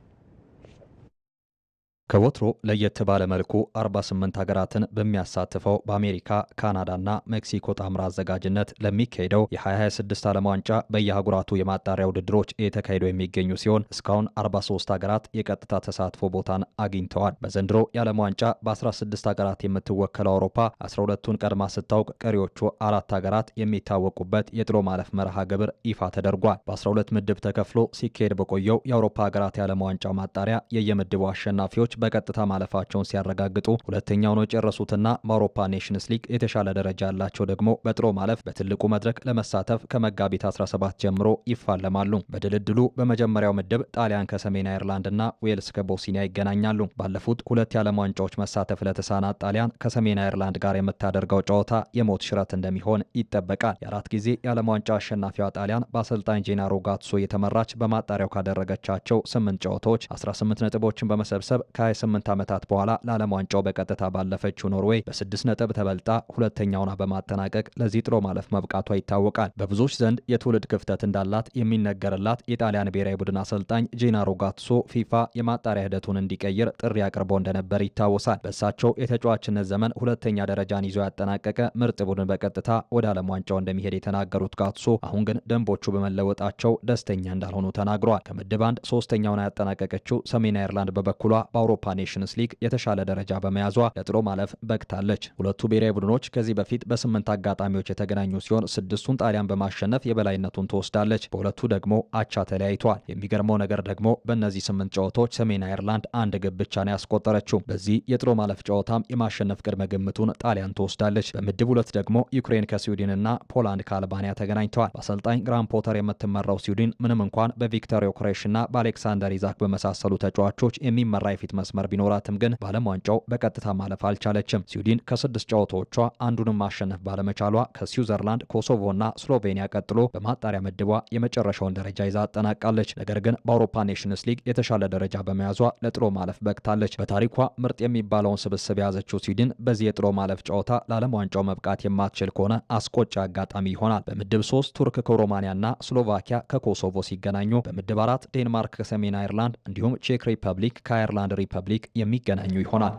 ከወትሮ ለየት ባለ መልኩ 48 ሀገራትን በሚያሳትፈው በአሜሪካ ካናዳና ሜክሲኮ ጣምራ አዘጋጅነት ለሚካሄደው የ2026 ዓለም ዋንጫ በየአህጉራቱ የማጣሪያ ውድድሮች የተካሄደው የሚገኙ ሲሆን እስካሁን 43 ሀገራት የቀጥታ ተሳትፎ ቦታን አግኝተዋል። በዘንድሮ የዓለም ዋንጫ በ16 ሀገራት የምትወከለው አውሮፓ 12ቱን ቀድማ ስታውቅ ቀሪዎቹ 4 ሀገራት የሚታወቁበት የጥሎ ማለፍ መርሃ ግብር ይፋ ተደርጓል። በ12 ምድብ ተከፍሎ ሲካሄድ በቆየው የአውሮፓ ሀገራት የዓለም ዋንጫ ማጣሪያ የየምድቡ አሸናፊዎች በቀጥታ ማለፋቸውን ሲያረጋግጡ ሁለተኛውን የጨረሱትና በአውሮፓ ኔሽንስ ሊግ የተሻለ ደረጃ ያላቸው ደግሞ በጥሎ ማለፍ በትልቁ መድረክ ለመሳተፍ ከመጋቢት 17 ጀምሮ ይፋለማሉ። በድልድሉ በመጀመሪያው ምድብ ጣሊያን ከሰሜን አየርላንድና ዌልስ ከቦስኒያ ይገናኛሉ። ባለፉት 2 የዓለም ዋንጫዎች መሳተፍ ለተሳናት ጣሊያን ከሰሜን አየርላንድ ጋር የምታደርገው ጨዋታ የሞት ሽረት እንደሚሆን ይጠበቃል። የ4 ጊዜ የዓለም ዋንጫ አሸናፊዋ ጣሊያን በአሰልጣኝ ጄናሮ ጋትሶ የተመራች በማጣሪያው ካደረገቻቸው 8 ጨዋታዎች 18 ነጥቦችን በመሰብሰብ ከ28 ዓመታት በኋላ ለዓለም ዋንጫው በቀጥታ ባለፈችው ኖርዌይ በ6 ነጥብ ተበልጣ ሁለተኛውና በማጠናቀቅ ለዚህ ጥሎ ማለፍ መብቃቷ ይታወቃል። በብዙዎች ዘንድ የትውልድ ክፍተት እንዳላት የሚነገርላት የጣሊያን ብሔራዊ ቡድን አሰልጣኝ ጄናሮ ጋቱሶ ፊፋ የማጣሪያ ሂደቱን እንዲቀይር ጥሪ አቅርቦ እንደነበር ይታወሳል። በእሳቸው የተጫዋችነት ዘመን ሁለተኛ ደረጃን ይዞ ያጠናቀቀ ምርጥ ቡድን በቀጥታ ወደ ዓለም ዋንጫው እንደሚሄድ የተናገሩት ጋቱሶ አሁን ግን ደንቦቹ በመለወጣቸው ደስተኛ እንዳልሆኑ ተናግረዋል። ከምድብ 1 ሶስተኛውን ያጠናቀቀችው ሰሜን አየርላንድ በበኩሏ በአውሮፓ ኔሽንስ ሊግ የተሻለ ደረጃ በመያዟ ለጥሎ ማለፍ በቅታለች። ሁለቱ ብሔራዊ ቡድኖች ከዚህ በፊት በ8 አጋጣሚዎች የተገናኙ ሲሆን 6ቱን ጣሊያን በማሸነፍ የበላይነቱን ትወስዳለች። በሁለቱ ደግሞ አቻ ተለያይተዋል። የሚገርመው ነገር ደግሞ በእነዚህ 8 ጨዋታዎች ሰሜን አየርላንድ አንድ ግብ ብቻ ነው ያስቆጠረችው። በዚህ የጥሎ ማለፍ ጨዋታም የማሸነፍ ቅድመ ግምቱን ጣሊያን ትወስዳለች። በምድብ 2 ደግሞ ዩክሬን ከስዊድንና ፖላንድ ከአልባንያ ተገናኝተዋል። በአሰልጣኝ ግራም ፖተር የምትመራው ስዊድን ምንም እንኳን በቪክተር ዮክሬሽና በአሌክሳንደር ኢዛክ በመሳሰሉ ተጫዋቾች የሚመራ የፊት መስመር ቢኖራትም ግን በዓለም ዋንጫው በቀጥታ ማለፍ አልቻለችም። ስዊድን ከ6 ጨዋታዎቿ አንዱንም ማሸነፍ ባለመቻሏ ከስዊዘርላንድ፣ ኮሶቮና ስሎቬኒያ ቀጥሎ በማጣሪያ ምድቧ የመጨረሻውን ደረጃ ይዛ አጠናቃለች። ነገር ግን በአውሮፓ ኔሽንስ ሊግ የተሻለ ደረጃ በመያዟ ለጥሎ ማለፍ በቅታለች። በታሪኳ ምርጥ የሚባለውን ስብስብ የያዘችው ስዊድን በዚህ የጥሎ ማለፍ ጨዋታ ለዓለም ዋንጫው መብቃት የማትችል ከሆነ አስቆጪ አጋጣሚ ይሆናል። በምድብ 3 ቱርክ ከሮማኒያና ስሎቫኪያ ከኮሶቮ ሲገናኙ፣ በምድብ 4 ዴንማርክ ከሰሜን አየርላንድ እንዲሁም ቼክ ሪፐብሊክ ከአየርላንድ ሪፐብሊክ የሚገናኙ ይሆናል።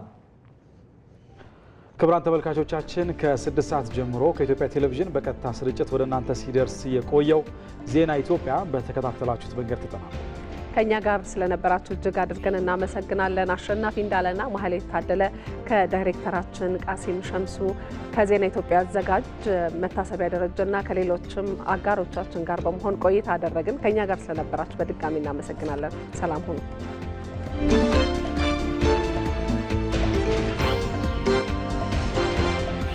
ክቡራን ተመልካቾቻችን ከ6 ሰዓት ጀምሮ ከኢትዮጵያ ቴሌቪዥን በቀጥታ ስርጭት ወደ እናንተ ሲደርስ የቆየው ዜና ኢትዮጵያ በተከታተላችሁት መንገድ ተጠናቋል። ከኛ ጋር ስለነበራችሁ እጅግ አድርገን እናመሰግናለን። አሸናፊ እንዳለና ማህሌት ታደለ ከዳይሬክተራችን ቃሲም ሸምሱ ከዜና ኢትዮጵያ አዘጋጅ መታሰቢያ ደረጀና ከሌሎችም አጋሮቻችን ጋር በመሆን ቆይታ አደረግን። ከኛ ጋር ስለነበራችሁ በድጋሚ እናመሰግናለን። ሰላም ሁኑ።